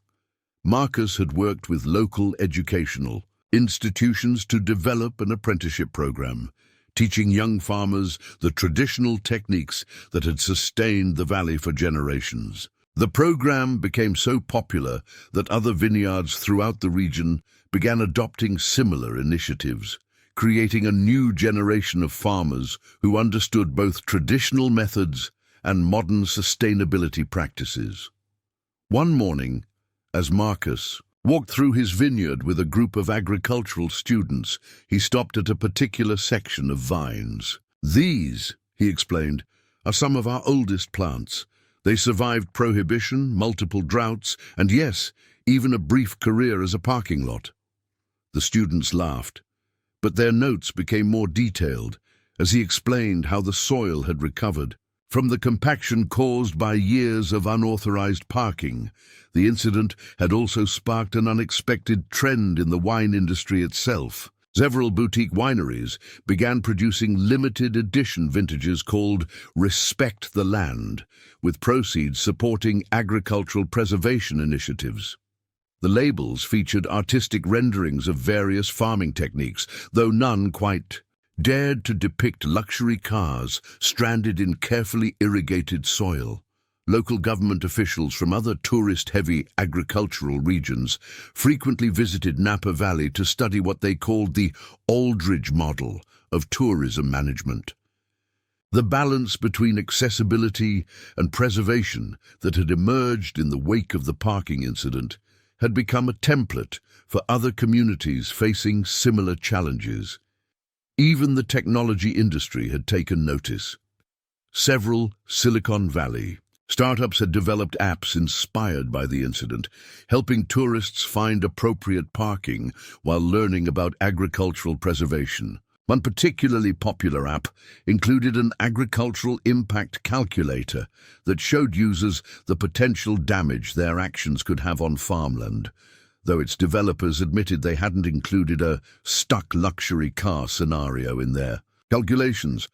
Marcus had worked with local educational institutions to develop an apprenticeship program, teaching young farmers the traditional techniques that had sustained the valley for generations. The program became so popular that other vineyards throughout the region began adopting similar initiatives, creating a new generation of farmers who understood both traditional methods and modern sustainability practices. One morning, as Marcus walked through his vineyard with a group of agricultural students, he stopped at a particular section of vines. "These," he explained, "are some of our oldest plants. They survived prohibition, multiple droughts, and yes, even a brief career as a parking lot." The students laughed, but their notes became more detailed as he explained how the soil had recovered from the compaction caused by years of unauthorized parking. The incident had also sparked an unexpected trend in the wine industry itself. Several boutique wineries began producing limited edition vintages called Respect the Land, with proceeds supporting agricultural preservation initiatives. The labels featured artistic renderings of various farming techniques, though none quite dared to depict luxury cars stranded in carefully irrigated soil. Local government officials from other tourist-heavy agricultural regions frequently visited Napa Valley to study what they called the Aldridge model of tourism management. The balance between accessibility and preservation that had emerged in the wake of the parking incident had become a template for other communities facing similar challenges. Even the technology industry had taken notice. Several Silicon Valley startups had developed apps inspired by the incident, helping tourists find appropriate parking while learning about agricultural preservation. One particularly popular app included an agricultural impact calculator that showed users the potential damage their actions could have on farmland, though its developers admitted they hadn't included a stuck luxury car scenario in their calculations.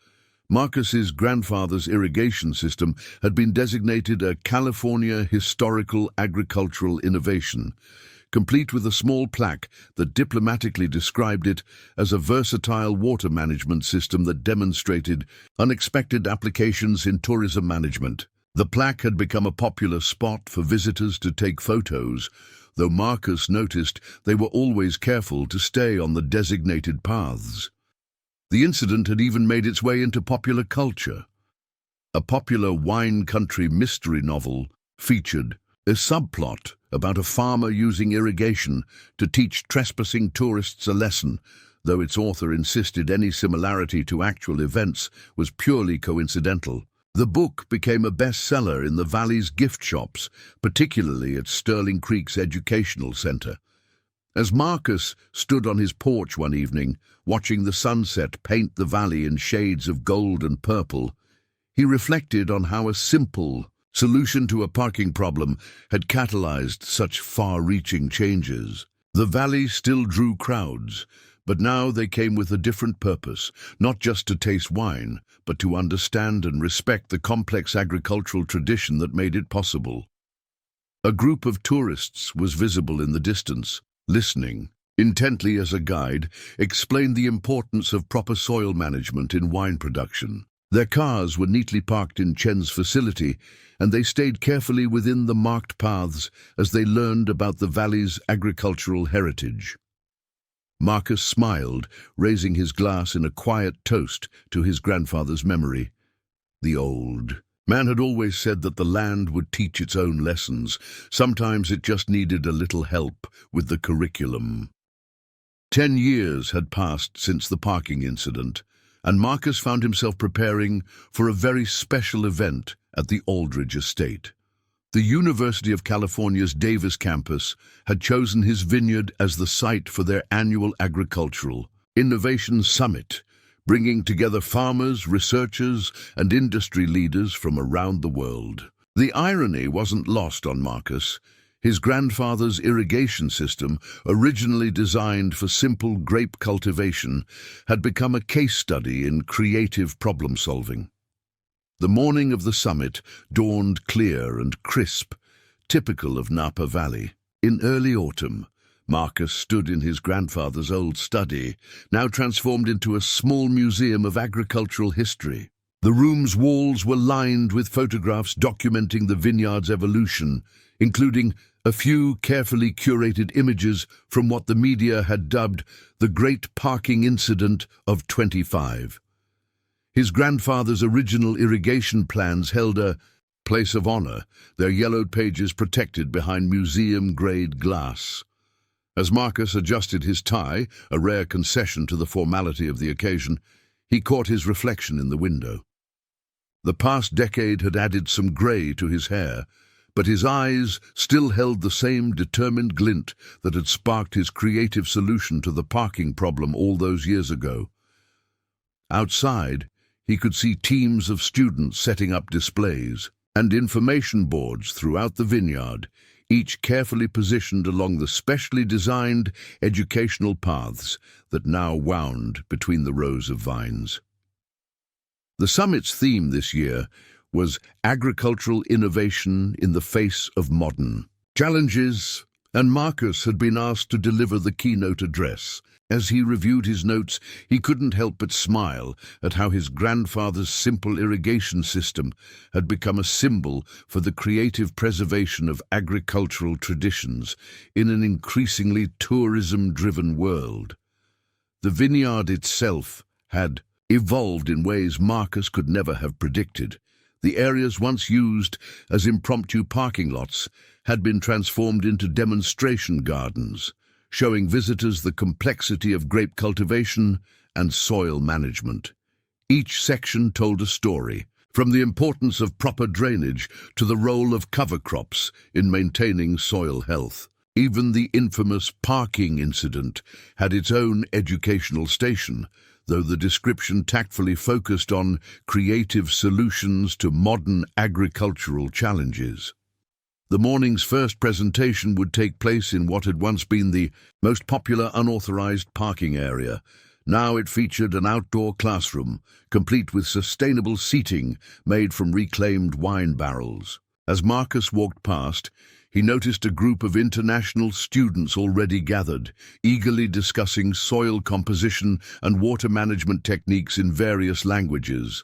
Marcus's grandfather's irrigation system had been designated a California Historical Agricultural Innovation, complete with a small plaque that diplomatically described it as a versatile water management system that demonstrated unexpected applications in tourism management. The plaque had become a popular spot for visitors to take photos, though Marcus noticed they were always careful to stay on the designated paths. The incident had even made its way into popular culture. A popular wine country mystery novel featured a subplot about a farmer using irrigation to teach trespassing tourists a lesson, though its author insisted any similarity to actual events was purely coincidental. The book became a bestseller in the valley's gift shops, particularly at Sterling Creek's Educational Center. As Marcus stood on his porch one evening, watching the sunset paint the valley in shades of gold and purple, he reflected on how a simple solution to a parking problem had catalyzed such far-reaching changes. The valley still drew crowds, but now they came with a different purpose, not just to taste wine, but to understand and respect the complex agricultural tradition that made it possible. A group of tourists was visible in the distance, listening intently as a guide explained the importance of proper soil management in wine production. Their cars were neatly parked in Chen's facility, and they stayed carefully within the marked paths as they learned about the valley's agricultural heritage. Marcus smiled, raising his glass in a quiet toast to his grandfather's memory. The old man had always said that the land would teach its own lessons. Sometimes it just needed a little help with the curriculum. 10 years had passed since the parking incident, and Marcus found himself preparing for a very special event at the Aldridge estate. The University of California's Davis campus had chosen his vineyard as the site for their annual Agricultural Innovation Summit, bringing together farmers, researchers, and industry leaders from around the world. The irony wasn't lost on Marcus. His grandfather's irrigation system, originally designed for simple grape cultivation, had become a case study in creative problem-solving. The morning of the summit dawned clear and crisp, typical of Napa Valley. In early autumn, Marcus stood in his grandfather's old study, now transformed into a small museum of agricultural history. The room's walls were lined with photographs documenting the vineyard's evolution, including a few carefully curated images from what the media had dubbed the Great Parking Incident of '25. His grandfather's original irrigation plans held a place of honor, their yellowed pages protected behind museum-grade glass. As Marcus adjusted his tie, a rare concession to the formality of the occasion, he caught his reflection in the window. The past decade had added some grey to his hair, but his eyes still held the same determined glint that had sparked his creative solution to the parking problem all those years ago. Outside, he could see teams of students setting up displays and information boards throughout the vineyard, each carefully positioned along the specially designed educational paths that now wound between the rows of vines. The summit's theme this year was agricultural innovation in the face of modern challenges, and Marcus had been asked to deliver the keynote address. As he reviewed his notes, he couldn't help but smile at how his grandfather's simple irrigation system had become a symbol for the creative preservation of agricultural traditions in an increasingly tourism-driven world. The vineyard itself had evolved in ways Marcus could never have predicted. The areas once used as impromptu parking lots had been transformed into demonstration gardens, showing visitors the complexity of grape cultivation and soil management. Each section told a story, from the importance of proper drainage to the role of cover crops in maintaining soil health. Even the infamous parking incident had its own educational station, though the description tactfully focused on creative solutions to modern agricultural challenges. The morning's first presentation would take place in what had once been the most popular unauthorized parking area. Now it featured an outdoor classroom, complete with sustainable seating made from reclaimed wine barrels. As Marcus walked past, he noticed a group of international students already gathered, eagerly discussing soil composition and water management techniques in various languages.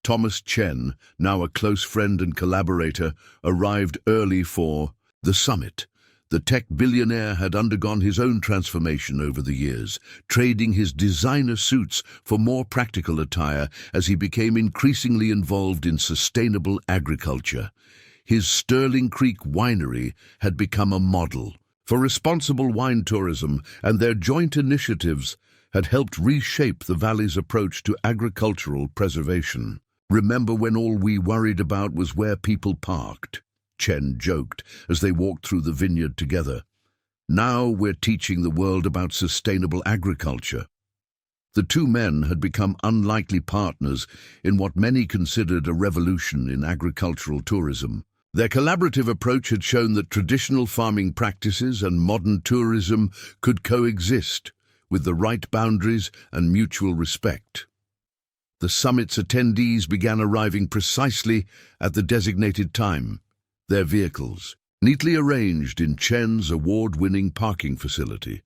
Thomas Chen, now a close friend and collaborator, arrived early for the summit. The tech billionaire had undergone his own transformation over the years, trading his designer suits for more practical attire as he became increasingly involved in sustainable agriculture. His Sterling Creek winery had become a model for responsible wine tourism, and their joint initiatives had helped reshape the valley's approach to agricultural preservation. "Remember when all we worried about was where people parked?" Chen joked as they walked through the vineyard together. "Now we're teaching the world about sustainable agriculture." The two men had become unlikely partners in what many considered a revolution in agricultural tourism. Their collaborative approach had shown that traditional farming practices and modern tourism could coexist with the right boundaries and mutual respect. The summit's attendees began arriving precisely at the designated time, their vehicles neatly arranged in Chen's award-winning parking facility.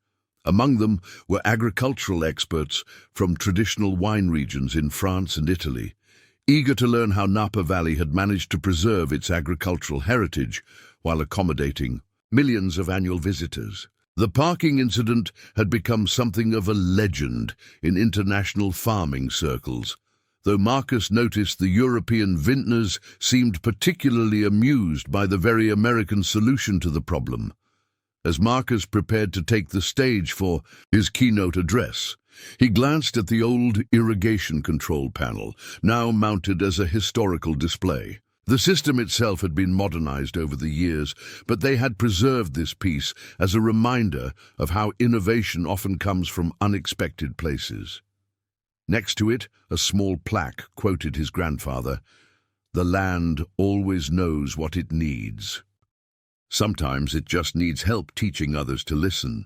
Among them were agricultural experts from traditional wine regions in France and Italy, eager to learn how Napa Valley had managed to preserve its agricultural heritage while accommodating millions of annual visitors. The parking incident had become something of a legend in international farming circles, though Marcus noticed the European vintners seemed particularly amused by the very American solution to the problem. As Marcus prepared to take the stage for his keynote address, he glanced at the old irrigation control panel, now mounted as a historical display. The system itself had been modernized over the years, but they had preserved this piece as a reminder of how innovation often comes from unexpected places. Next to it, a small plaque quoted his grandfather, "The land always knows what it needs. Sometimes it just needs help teaching others to listen."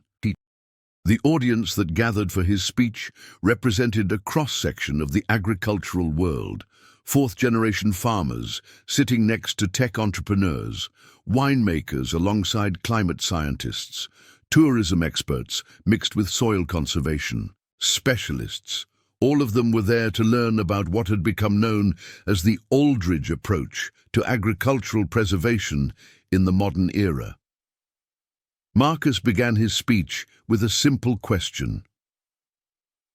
The audience that gathered for his speech represented a cross-section of the agricultural world: fourth-generation farmers sitting next to tech entrepreneurs, winemakers alongside climate scientists, tourism experts mixed with soil conservation, specialists. All of them were there to learn about what had become known as the Aldridge approach to agricultural preservation in the modern era. Marcus began his speech with a simple question.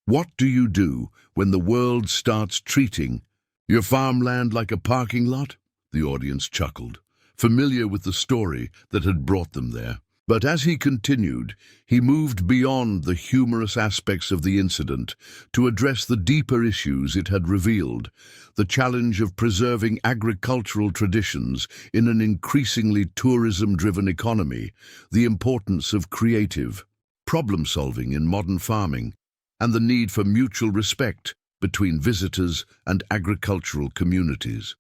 What do you do when the world starts treating your farmland like a parking lot? The audience chuckled, familiar with the story that had brought them there. But as he continued, he moved beyond the humorous aspects of the incident to address the deeper issues it had revealed, the challenge of preserving agricultural traditions in an increasingly tourism-driven economy, the importance of creative problem-solving in modern farming, and the need for mutual respect between visitors and agricultural communities.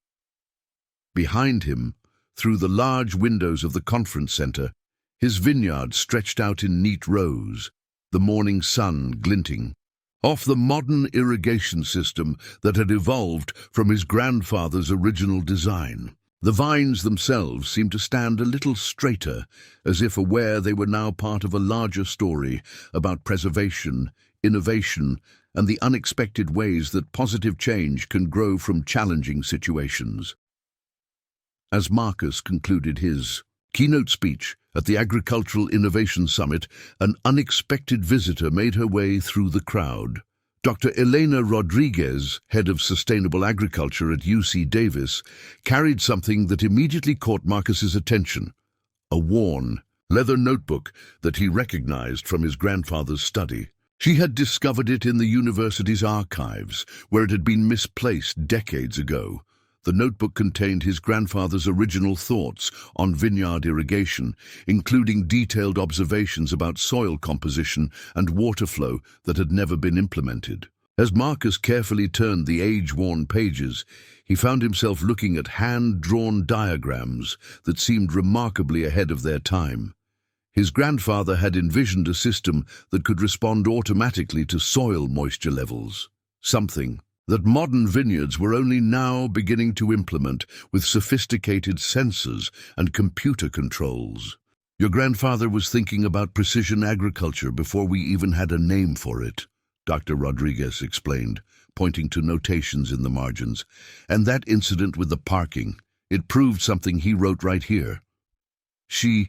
Behind him, through the large windows of the conference center, his vineyard stretched out in neat rows, the morning sun glinting off the modern irrigation system that had evolved from his grandfather's original design. The vines themselves seemed to stand a little straighter, as if aware they were now part of a larger story about preservation, innovation, and the unexpected ways that positive change can grow from challenging situations. As Marcus concluded his keynote speech at the Agricultural Innovation Summit, an unexpected visitor made her way through the crowd. Dr. Elena Rodriguez, head of sustainable agriculture at UC Davis, carried something that immediately caught Marcus's attention: a worn, leather notebook that he recognized from his grandfather's study. She had discovered it in the university's archives, where it had been misplaced decades ago. The notebook contained his grandfather's original thoughts on vineyard irrigation, including detailed observations about soil composition and water flow that had never been implemented. As Marcus carefully turned the age-worn pages, he found himself looking at hand-drawn diagrams that seemed remarkably ahead of their time. His grandfather had envisioned a system that could respond automatically to soil moisture levels, something that modern vineyards were only now beginning to implement with sophisticated sensors and computer controls. Your grandfather was thinking about precision agriculture before we even had a name for it, Dr. Rodriguez explained, pointing to notations in the margins. And that incident with the parking, it proved something he wrote right here. She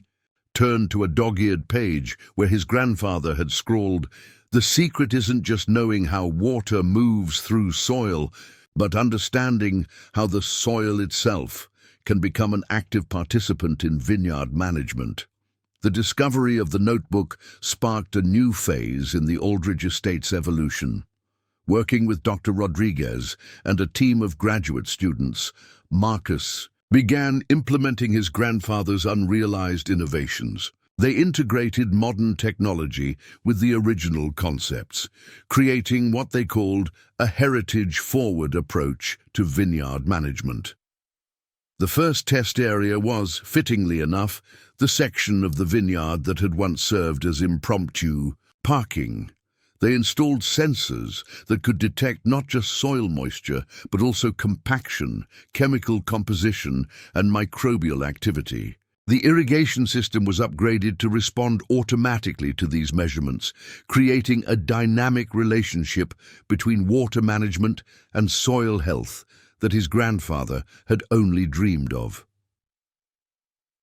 turned to a dog-eared page where his grandfather had scrawled, "The secret isn't just knowing how water moves through soil, but understanding how the soil itself can become an active participant in vineyard management." The discovery of the notebook sparked a new phase in the Aldridge estate's evolution. Working with Dr. Rodriguez and a team of graduate students, Marcus began implementing his grandfather's unrealized innovations. They integrated modern technology with the original concepts, creating what they called a heritage-forward approach to vineyard management. The first test area was, fittingly enough, the section of the vineyard that had once served as impromptu parking. They installed sensors that could detect not just soil moisture, but also compaction, chemical composition, and microbial activity. The irrigation system was upgraded to respond automatically to these measurements, creating a dynamic relationship between water management and soil health that his grandfather had only dreamed of.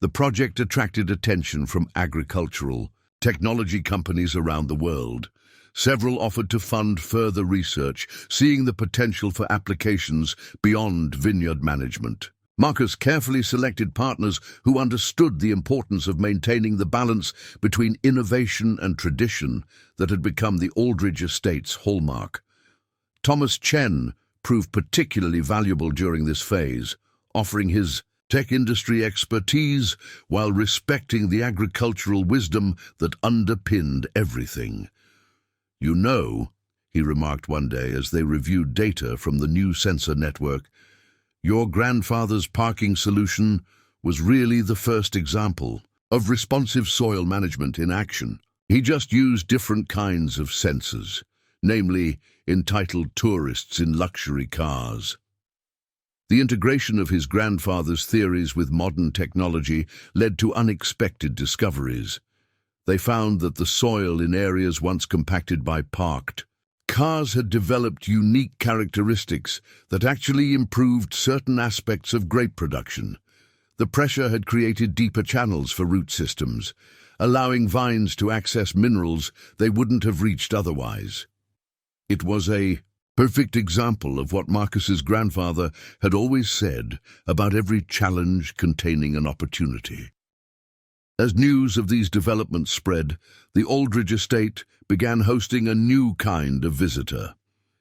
The project attracted attention from agricultural technology companies around the world. Several offered to fund further research, seeing the potential for applications beyond vineyard management. Marcus carefully selected partners who understood the importance of maintaining the balance between innovation and tradition that had become the Aldridge estate's hallmark. Thomas Chen proved particularly valuable during this phase, offering his tech industry expertise while respecting the agricultural wisdom that underpinned everything. "You know," he remarked one day as they reviewed data from the new sensor network, "your grandfather's parking solution was really the first example of responsive soil management in action. He just used different kinds of sensors, namely entitled tourists in luxury cars." The integration of his grandfather's theories with modern technology led to unexpected discoveries. They found that the soil in areas once compacted by parked cars had developed unique characteristics that actually improved certain aspects of grape production. The pressure had created deeper channels for root systems, allowing vines to access minerals they wouldn't have reached otherwise. It was a perfect example of what Marcus's grandfather had always said about every challenge containing an opportunity. As news of these developments spread, the Aldridge estate began hosting a new kind of visitor.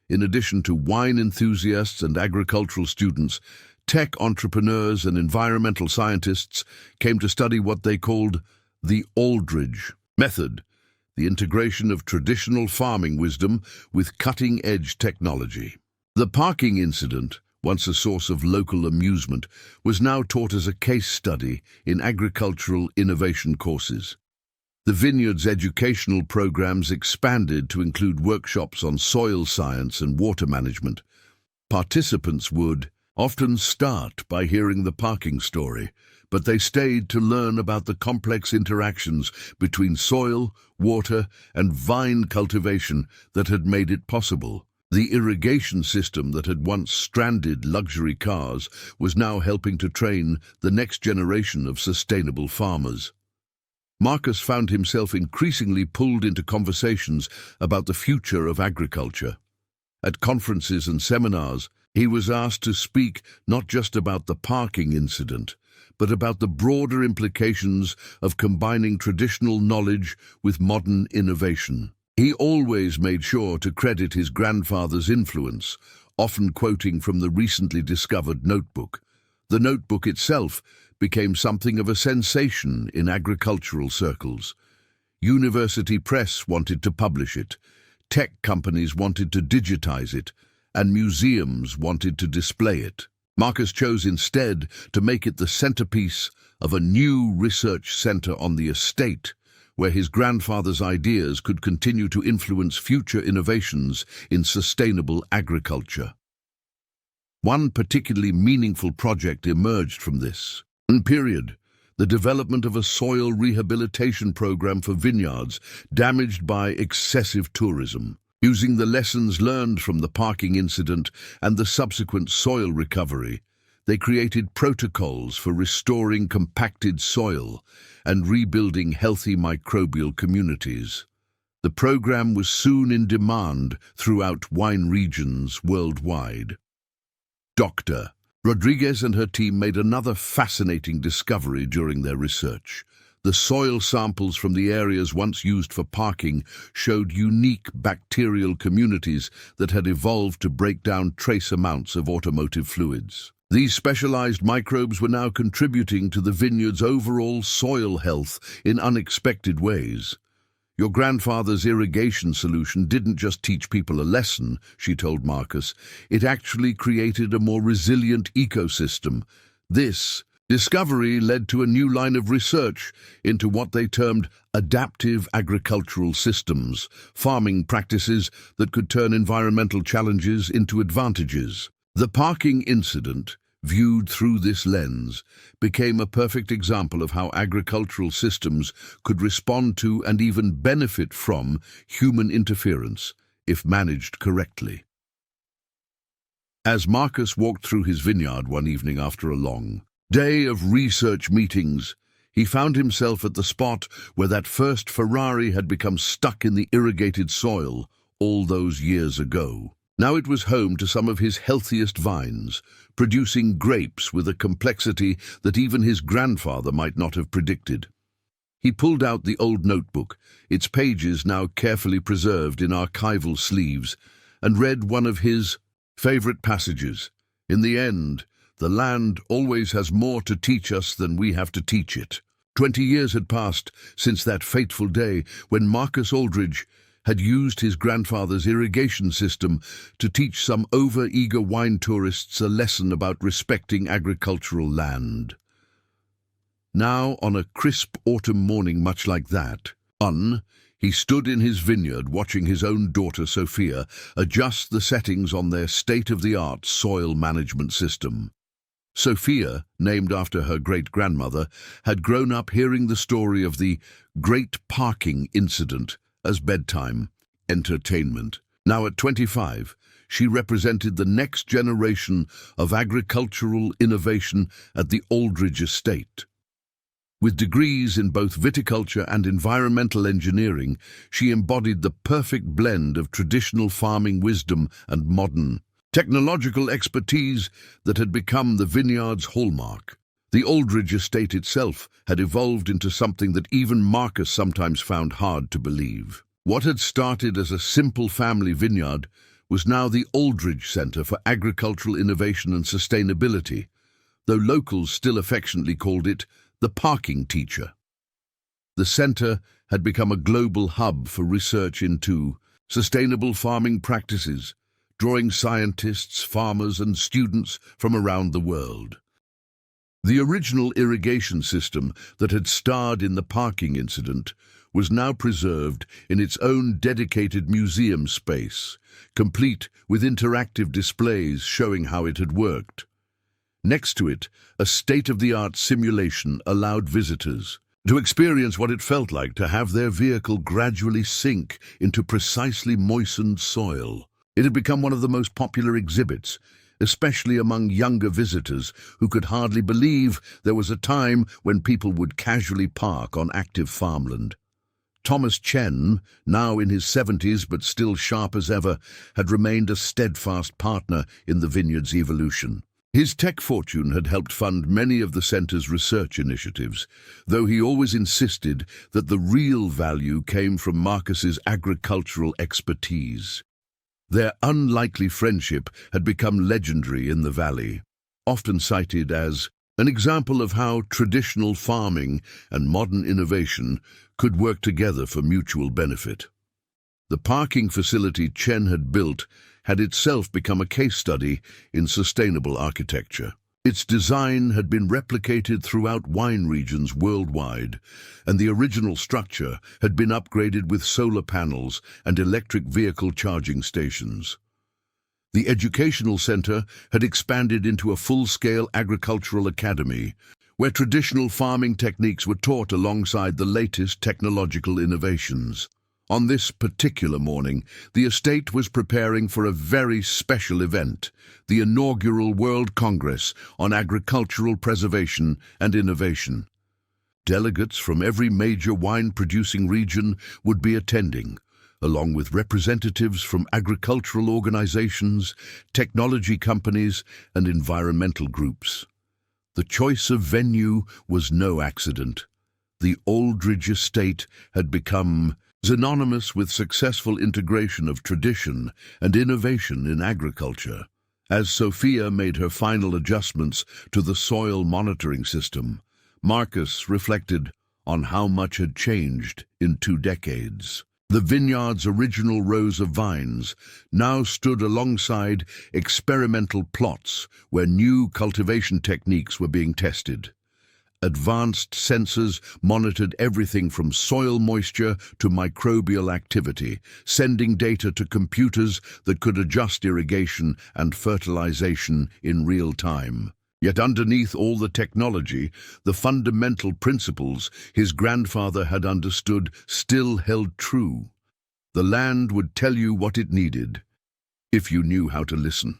In addition to wine enthusiasts and agricultural students, tech entrepreneurs and environmental scientists came to study what they called the Aldridge method, the integration of traditional farming wisdom with cutting-edge technology. The parking incident, once a source of local amusement, was now taught as a case study in agricultural innovation courses. The vineyard's educational programs expanded to include workshops on soil science and water management. Participants would often start by hearing the parking story, but they stayed to learn about the complex interactions between soil, water, and vine cultivation that had made it possible. The irrigation system that had once stranded luxury cars was now helping to train the next generation of sustainable farmers. Marcus found himself increasingly pulled into conversations about the future of agriculture. At conferences and seminars, he was asked to speak not just about the parking incident, but about the broader implications of combining traditional knowledge with modern innovation. He always made sure to credit his grandfather's influence, often quoting from the recently discovered notebook. The notebook itself became something of a sensation in agricultural circles. University press wanted to publish it, tech companies wanted to digitize it, and museums wanted to display it. Marcus chose instead to make it the centerpiece of a new research center on the estate, where his grandfather's ideas could continue to influence future innovations in sustainable agriculture. One particularly meaningful project emerged from this period: the development of a soil rehabilitation program for vineyards damaged by excessive tourism. Using the lessons learned from the parking incident and the subsequent soil recovery, they created protocols for restoring compacted soil and rebuilding healthy microbial communities. The program was soon in demand throughout wine regions worldwide. Dr. Rodriguez and her team made another fascinating discovery during their research. The soil samples from the areas once used for parking showed unique bacterial communities that had evolved to break down trace amounts of automotive fluids. These specialized microbes were now contributing to the vineyard's overall soil health in unexpected ways. "Your grandfather's irrigation solution didn't just teach people a lesson," she told Marcus. "It actually created a more resilient ecosystem." This discovery led to a new line of research into what they termed adaptive agricultural systems, farming practices that could turn environmental challenges into advantages. The parking incident, viewed through this lens, became a perfect example of how agricultural systems could respond to and even benefit from human interference, if managed correctly. As Marcus walked through his vineyard one evening after a long day of research meetings, he found himself at the spot where that first Ferrari had become stuck in the irrigated soil all those years ago. Now it was home to some of his healthiest vines, producing grapes with a complexity that even his grandfather might not have predicted. He pulled out the old notebook, its pages now carefully preserved in archival sleeves, and read one of his favorite passages. "In the end, the land always has more to teach us than we have to teach it." 20 years had passed since that fateful day when Marcus Aldridge had used his grandfather's irrigation system to teach some over-eager wine tourists a lesson about respecting agricultural land. Now, on a crisp autumn morning much like that, he stood in his vineyard watching his own daughter Sophia adjust the settings on their state-of-the-art soil management system. Sophia, named after her great-grandmother, had grown up hearing the story of the Great Parking Incident as bedtime entertainment. Now at 25, she represented the next generation of agricultural innovation at the Aldridge estate. With degrees in both viticulture and environmental engineering, she embodied the perfect blend of traditional farming wisdom and modern, technological expertise that had become the vineyard's hallmark. The Aldridge estate itself had evolved into something that even Marcus sometimes found hard to believe. What had started as a simple family vineyard was now the Aldridge Center for Agricultural Innovation and Sustainability, though locals still affectionately called it the parking teacher. The center had become a global hub for research into sustainable farming practices, drawing scientists, farmers, and students from around the world. The original irrigation system that had starred in the parking incident was now preserved in its own dedicated museum space, complete with interactive displays showing how it had worked. Next to it, a state-of-the-art simulation allowed visitors to experience what it felt like to have their vehicle gradually sink into precisely moistened soil. It had become one of the most popular exhibits, especially among younger visitors who could hardly believe there was a time when people would casually park on active farmland. Thomas Chen, now in his 70s but still sharp as ever, had remained a steadfast partner in the vineyard's evolution. His tech fortune had helped fund many of the center's research initiatives, though he always insisted that the real value came from Marcus's agricultural expertise. Their unlikely friendship had become legendary in the valley, often cited as an example of how traditional farming and modern innovation could work together for mutual benefit. The parking facility Chen had built had itself become a case study in sustainable architecture. Its design had been replicated throughout wine regions worldwide, and the original structure had been upgraded with solar panels and electric vehicle charging stations. The educational center had expanded into a full-scale agricultural academy, where traditional farming techniques were taught alongside the latest technological innovations. On this particular morning, the estate was preparing for a very special event, the inaugural World Congress on Agricultural Preservation and Innovation. Delegates from every major wine-producing region would be attending, along with representatives from agricultural organizations, technology companies, and environmental groups. The choice of venue was no accident. The Aldridge estate had become synonymous with successful integration of tradition and innovation in agriculture. As Sophia made her final adjustments to the soil monitoring system, Marcus reflected on how much had changed in 2 decades. The vineyard's original rows of vines now stood alongside experimental plots where new cultivation techniques were being tested. Advanced sensors monitored everything from soil moisture to microbial activity, sending data to computers that could adjust irrigation and fertilization in real time. Yet underneath all the technology, the fundamental principles his grandfather had understood still held true. The land would tell you what it needed, if you knew how to listen.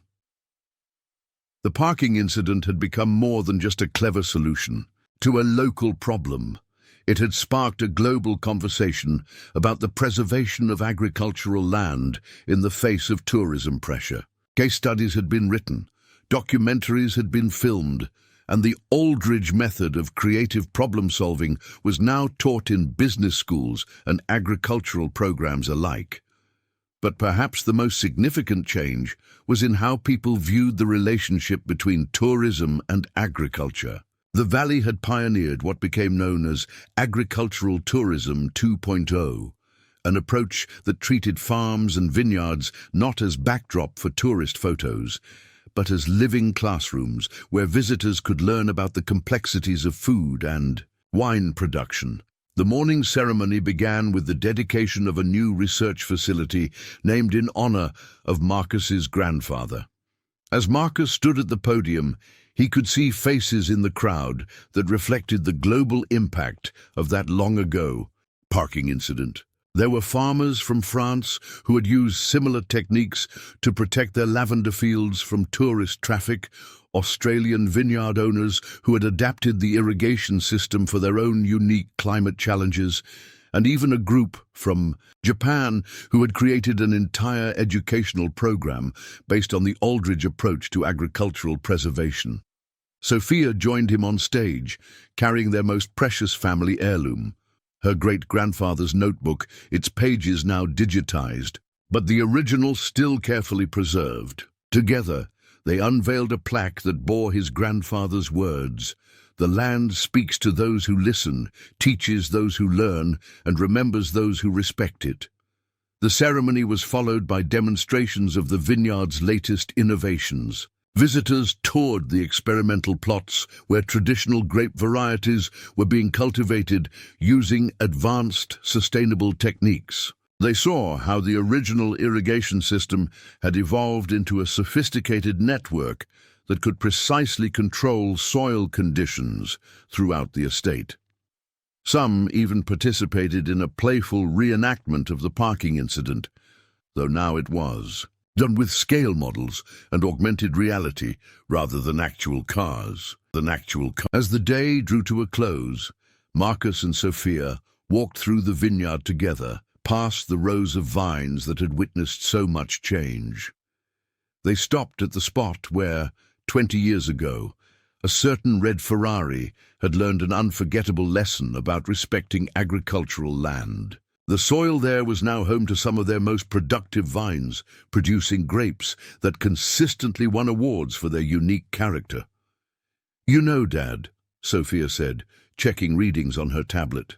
The parking incident had become more than just a clever solution to a local problem. It had sparked a global conversation about the preservation of agricultural land in the face of tourism pressure. Case studies had been written, documentaries had been filmed, and the Aldridge method of creative problem-solving was now taught in business schools and agricultural programs alike. But perhaps the most significant change was in how people viewed the relationship between tourism and agriculture. The valley had pioneered what became known as agricultural tourism 2.0, an approach that treated farms and vineyards not as backdrop for tourist photos, but as living classrooms where visitors could learn about the complexities of food and wine production. The morning ceremony began with the dedication of a new research facility named in honor of Marcus's grandfather. As Marcus stood at the podium, he could see faces in the crowd that reflected the global impact of that long-ago parking incident. There were farmers from France who had used similar techniques to protect their lavender fields from tourist traffic, Australian vineyard owners who had adapted the irrigation system for their own unique climate challenges, and even a group from Japan who had created an entire educational program based on the Aldridge approach to agricultural preservation. Sophia joined him on stage, carrying their most precious family heirloom, her great-grandfather's notebook, its pages now digitized, but the original still carefully preserved. Together, they unveiled a plaque that bore his grandfather's words: "The land speaks to those who listen, teaches those who learn, and remembers those who respect it." The ceremony was followed by demonstrations of the vineyard's latest innovations. Visitors toured the experimental plots where traditional grape varieties were being cultivated using advanced, sustainable techniques. They saw how the original irrigation system had evolved into a sophisticated network that could precisely control soil conditions throughout the estate. Some even participated in a playful reenactment of the parking incident, though now it was done with scale models and augmented reality rather than actual cars. As the day drew to a close, Marcus and Sophia walked through the vineyard together, past the rows of vines that had witnessed so much change. They stopped at the spot where, 20 years ago, a certain red Ferrari had learned an unforgettable lesson about respecting agricultural land. The soil there was now home to some of their most productive vines, producing grapes that consistently won awards for their unique character. "You know, Dad," Sophia said, checking readings on her tablet,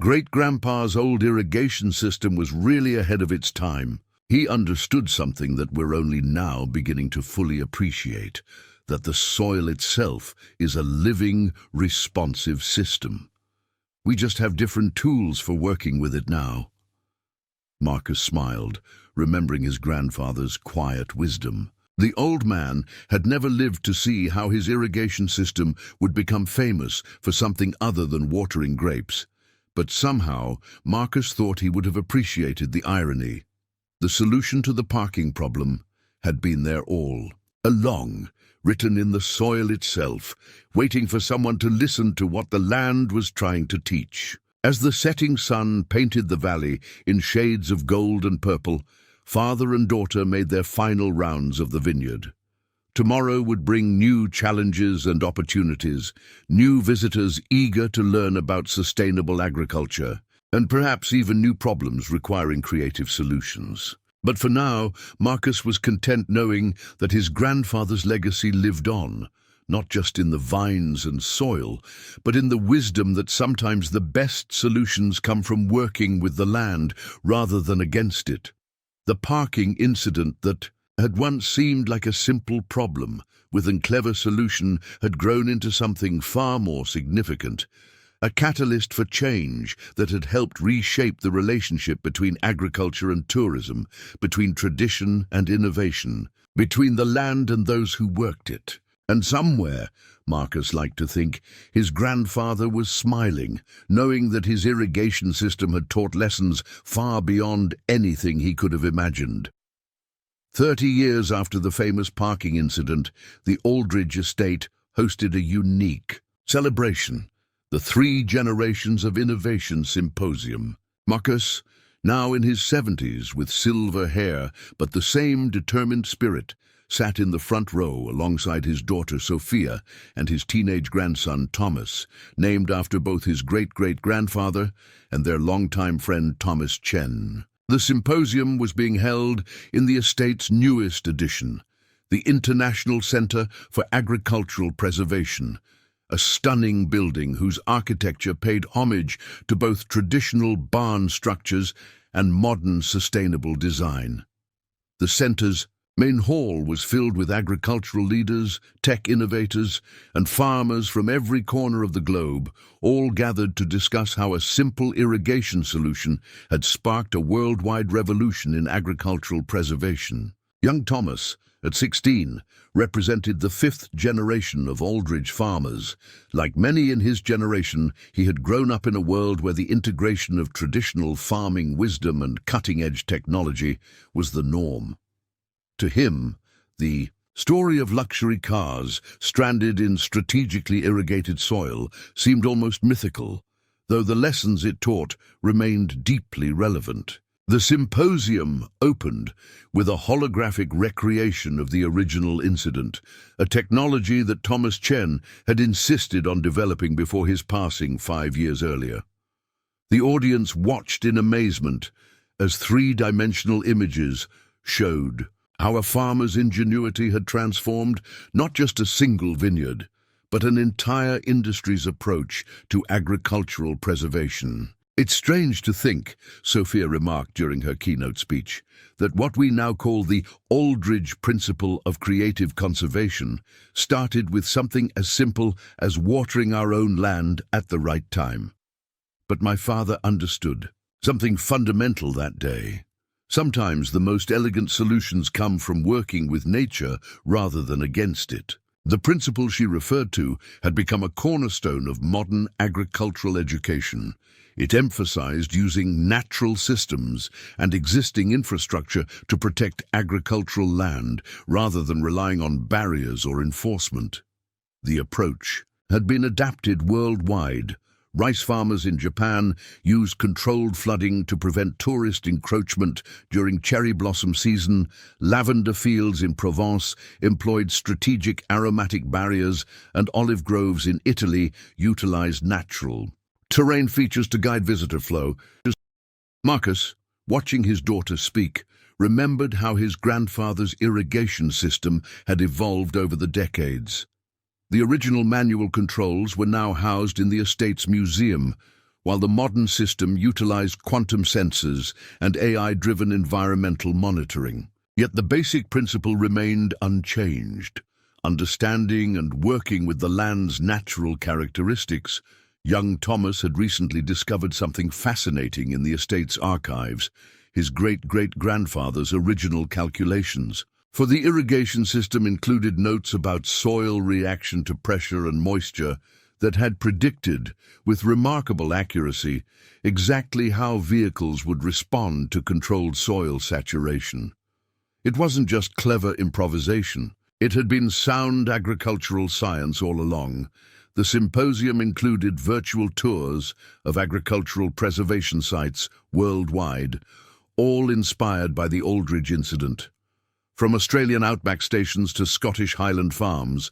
"Great-Grandpa's old irrigation system was really ahead of its time. He understood something that we're only now beginning to fully appreciate, that the soil itself is a living, responsive system. We just have different tools for working with it now." Marcus smiled, remembering his grandfather's quiet wisdom. The old man had never lived to see how his irrigation system would become famous for something other than watering grapes, but somehow Marcus thought he would have appreciated the irony. The solution to the parking problem had been there all along, written in the soil itself, waiting for someone to listen to what the land was trying to teach. As the setting sun painted the valley in shades of gold and purple, father and daughter made their final rounds of the vineyard. Tomorrow would bring new challenges and opportunities, new visitors eager to learn about sustainable agriculture, and perhaps even new problems requiring creative solutions. But for now, Marcus was content knowing that his grandfather's legacy lived on, not just in the vines and soil, but in the wisdom that sometimes the best solutions come from working with the land rather than against it. The parking incident that had once seemed like a simple problem, with a clever solution, had grown into something far more significant. A catalyst for change that had helped reshape the relationship between agriculture and tourism, between tradition and innovation, between the land and those who worked it. And somewhere, Marcus liked to think, his grandfather was smiling, knowing that his irrigation system had taught lessons far beyond anything he could have imagined. 30 years after the famous parking incident, the Aldridge estate hosted a unique celebration, the 3 Generations of Innovation Symposium. Marcus, now in his 70s with silver hair but the same determined spirit, sat in the front row alongside his daughter Sophia and his teenage grandson Thomas, named after both his great-great-grandfather and their longtime friend Thomas Chen. The symposium was being held in the estate's newest edition, the International Center for Agricultural Preservation, a stunning building whose architecture paid homage to both traditional barn structures and modern sustainable design. The center's main hall was filled with agricultural leaders, tech innovators, and farmers from every corner of the globe, all gathered to discuss how a simple irrigation solution had sparked a worldwide revolution in agricultural preservation. Young Thomas, at 16, represented the fifth generation of Aldridge farmers. Like many in his generation, he had grown up in a world where the integration of traditional farming wisdom and cutting-edge technology was the norm. To him, the story of luxury cars stranded in strategically irrigated soil seemed almost mythical, though the lessons it taught remained deeply relevant. The symposium opened with a holographic recreation of the original incident, a technology that Thomas Chen had insisted on developing before his passing 5 years earlier. The audience watched in amazement as three-dimensional images showed how a farmer's ingenuity had transformed not just a single vineyard, but an entire industry's approach to agricultural preservation. "It's strange to think," Sophia remarked during her keynote speech, "that what we now call the Aldridge principle of creative conservation started with something as simple as watering our own land at the right time. But my father understood something fundamental that day. Sometimes the most elegant solutions come from working with nature rather than against it." The principle she referred to had become a cornerstone of modern agricultural education. It emphasized using natural systems and existing infrastructure to protect agricultural land rather than relying on barriers or enforcement. The approach had been adapted worldwide. Rice farmers in Japan used controlled flooding to prevent tourist encroachment during cherry blossom season. Lavender fields in Provence employed strategic aromatic barriers, and olive groves in Italy utilized natural terrain features to guide visitor flow. Marcus, watching his daughter speak, remembered how his grandfather's irrigation system had evolved over the decades. The original manual controls were now housed in the estate's museum, while the modern system utilized quantum sensors and AI-driven environmental monitoring. Yet the basic principle remained unchanged: understanding and working with the land's natural characteristics. Young Thomas had recently discovered something fascinating in the estate's archives: his great-great-grandfather's original calculations. For the irrigation system included notes about soil reaction to pressure and moisture that had predicted, with remarkable accuracy, exactly how vehicles would respond to controlled soil saturation. It wasn't just clever improvisation. It had been sound agricultural science all along. The symposium included virtual tours of agricultural preservation sites worldwide, all inspired by the Aldridge incident. From Australian outback stations to Scottish Highland farms,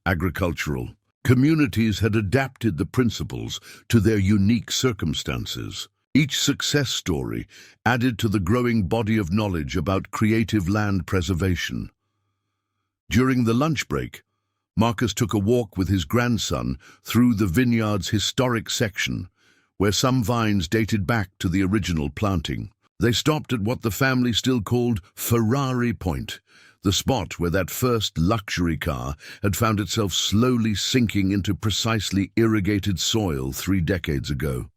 agricultural communities had adapted the principles to their unique circumstances. Each success story added to the growing body of knowledge about creative land preservation. During the lunch break, Marcus took a walk with his grandson through the vineyard's historic section, where some vines dated back to the original planting. They stopped at what the family still called Ferrari Point, the spot where that first luxury car had found itself slowly sinking into precisely irrigated soil 3 decades ago.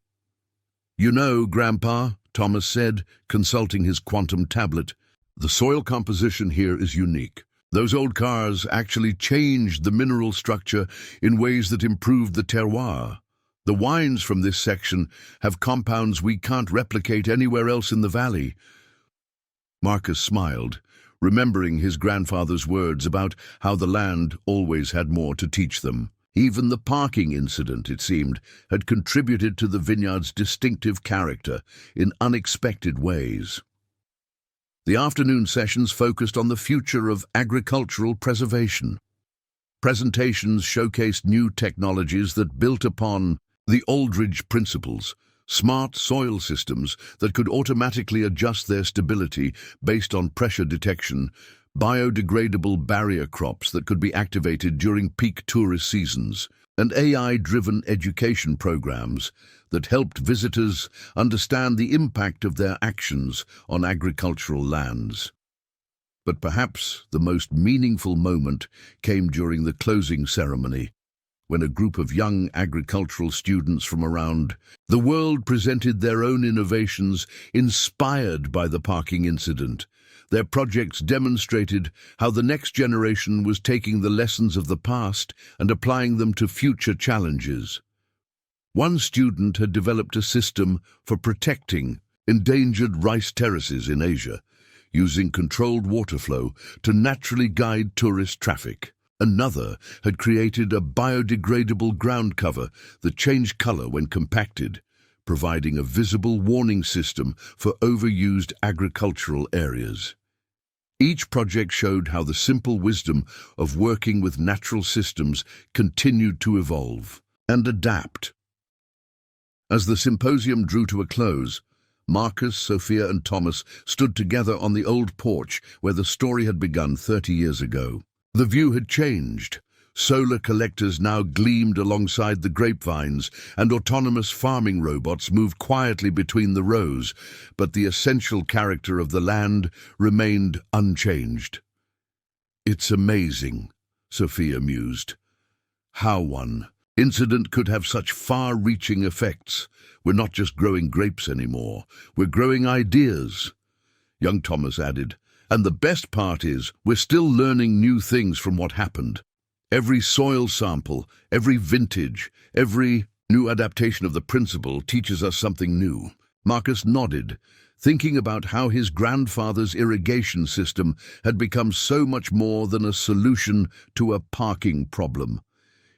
"You know, Grandpa," Thomas said, consulting his quantum tablet, "the soil composition here is unique. Those old cars actually changed the mineral structure in ways that improved the terroir. The wines from this section have compounds we can't replicate anywhere else in the valley." Marcus smiled, remembering his grandfather's words about how the land always had more to teach them. Even the parking incident, it seemed, had contributed to the vineyard's distinctive character in unexpected ways. The afternoon sessions focused on the future of agricultural preservation. Presentations showcased new technologies that built upon the Aldridge principles: smart soil systems that could automatically adjust their stability based on pressure detection, biodegradable barrier crops that could be activated during peak tourist seasons, and AI-driven education programs that helped visitors understand the impact of their actions on agricultural lands. But perhaps the most meaningful moment came during the closing ceremony, when a group of young agricultural students from around the world presented their own innovations inspired by the parking incident. Their projects demonstrated how the next generation was taking the lessons of the past and applying them to future challenges. One student had developed a system for protecting endangered rice terraces in Asia, using controlled water flow to naturally guide tourist traffic. Another had created a biodegradable ground cover that changed color when compacted, providing a visible warning system for overused agricultural areas. Each project showed how the simple wisdom of working with natural systems continued to evolve and adapt. As the symposium drew to a close, Marcus, Sophia, and Thomas stood together on the old porch where the story had begun 30 years ago. The view had changed. Solar collectors now gleamed alongside the grapevines, and autonomous farming robots moved quietly between the rows, but the essential character of the land remained unchanged. "It's amazing," Sophia mused, "how one incident could have such far-reaching effects. We're not just growing grapes anymore, we're growing ideas." Young Thomas added, "And the best part is, we're still learning new things from what happened. Every soil sample, every vintage, every new adaptation of the principle teaches us something new." Marcus nodded, thinking about how his grandfather's irrigation system had become so much more than a solution to a parking problem.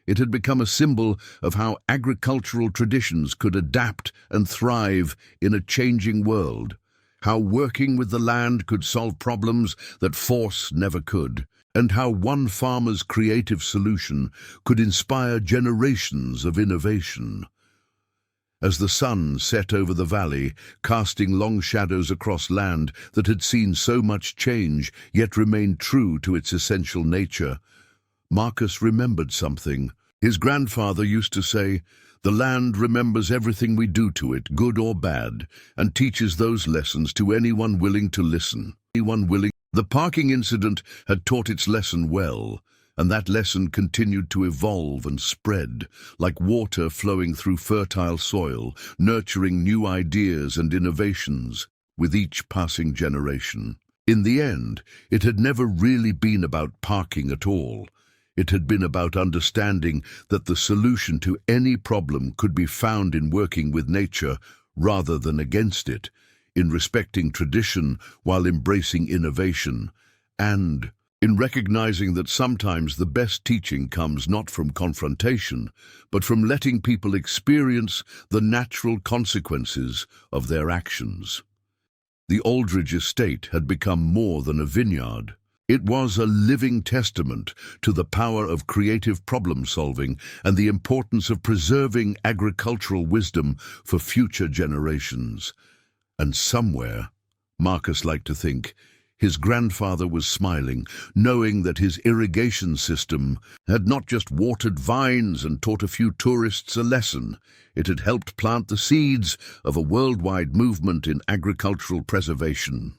It had become a symbol of how agricultural traditions could adapt and thrive in a changing world, how working with the land could solve problems that force never could, and how one farmer's creative solution could inspire generations of innovation. As the sun set over the valley, casting long shadows across land that had seen so much change yet remained true to its essential nature, Marcus remembered something. His grandfather used to say, "The land remembers everything we do to it, good or bad, and teaches those lessons to anyone willing to listen." The parking incident had taught its lesson well, and that lesson continued to evolve and spread, like water flowing through fertile soil, nurturing new ideas and innovations with each passing generation. In the end, it had never really been about parking at all. It had been about understanding that the solution to any problem could be found in working with nature rather than against it, in respecting tradition while embracing innovation, and in recognizing that sometimes the best teaching comes not from confrontation, but from letting people experience the natural consequences of their actions. The Aldridge estate had become more than a vineyard. It was a living testament to the power of creative problem-solving and the importance of preserving agricultural wisdom for future generations. And somewhere, Marcus liked to think, his grandfather was smiling, knowing that his irrigation system had not just watered vines and taught a few tourists a lesson. It had helped plant the seeds of a worldwide movement in agricultural preservation.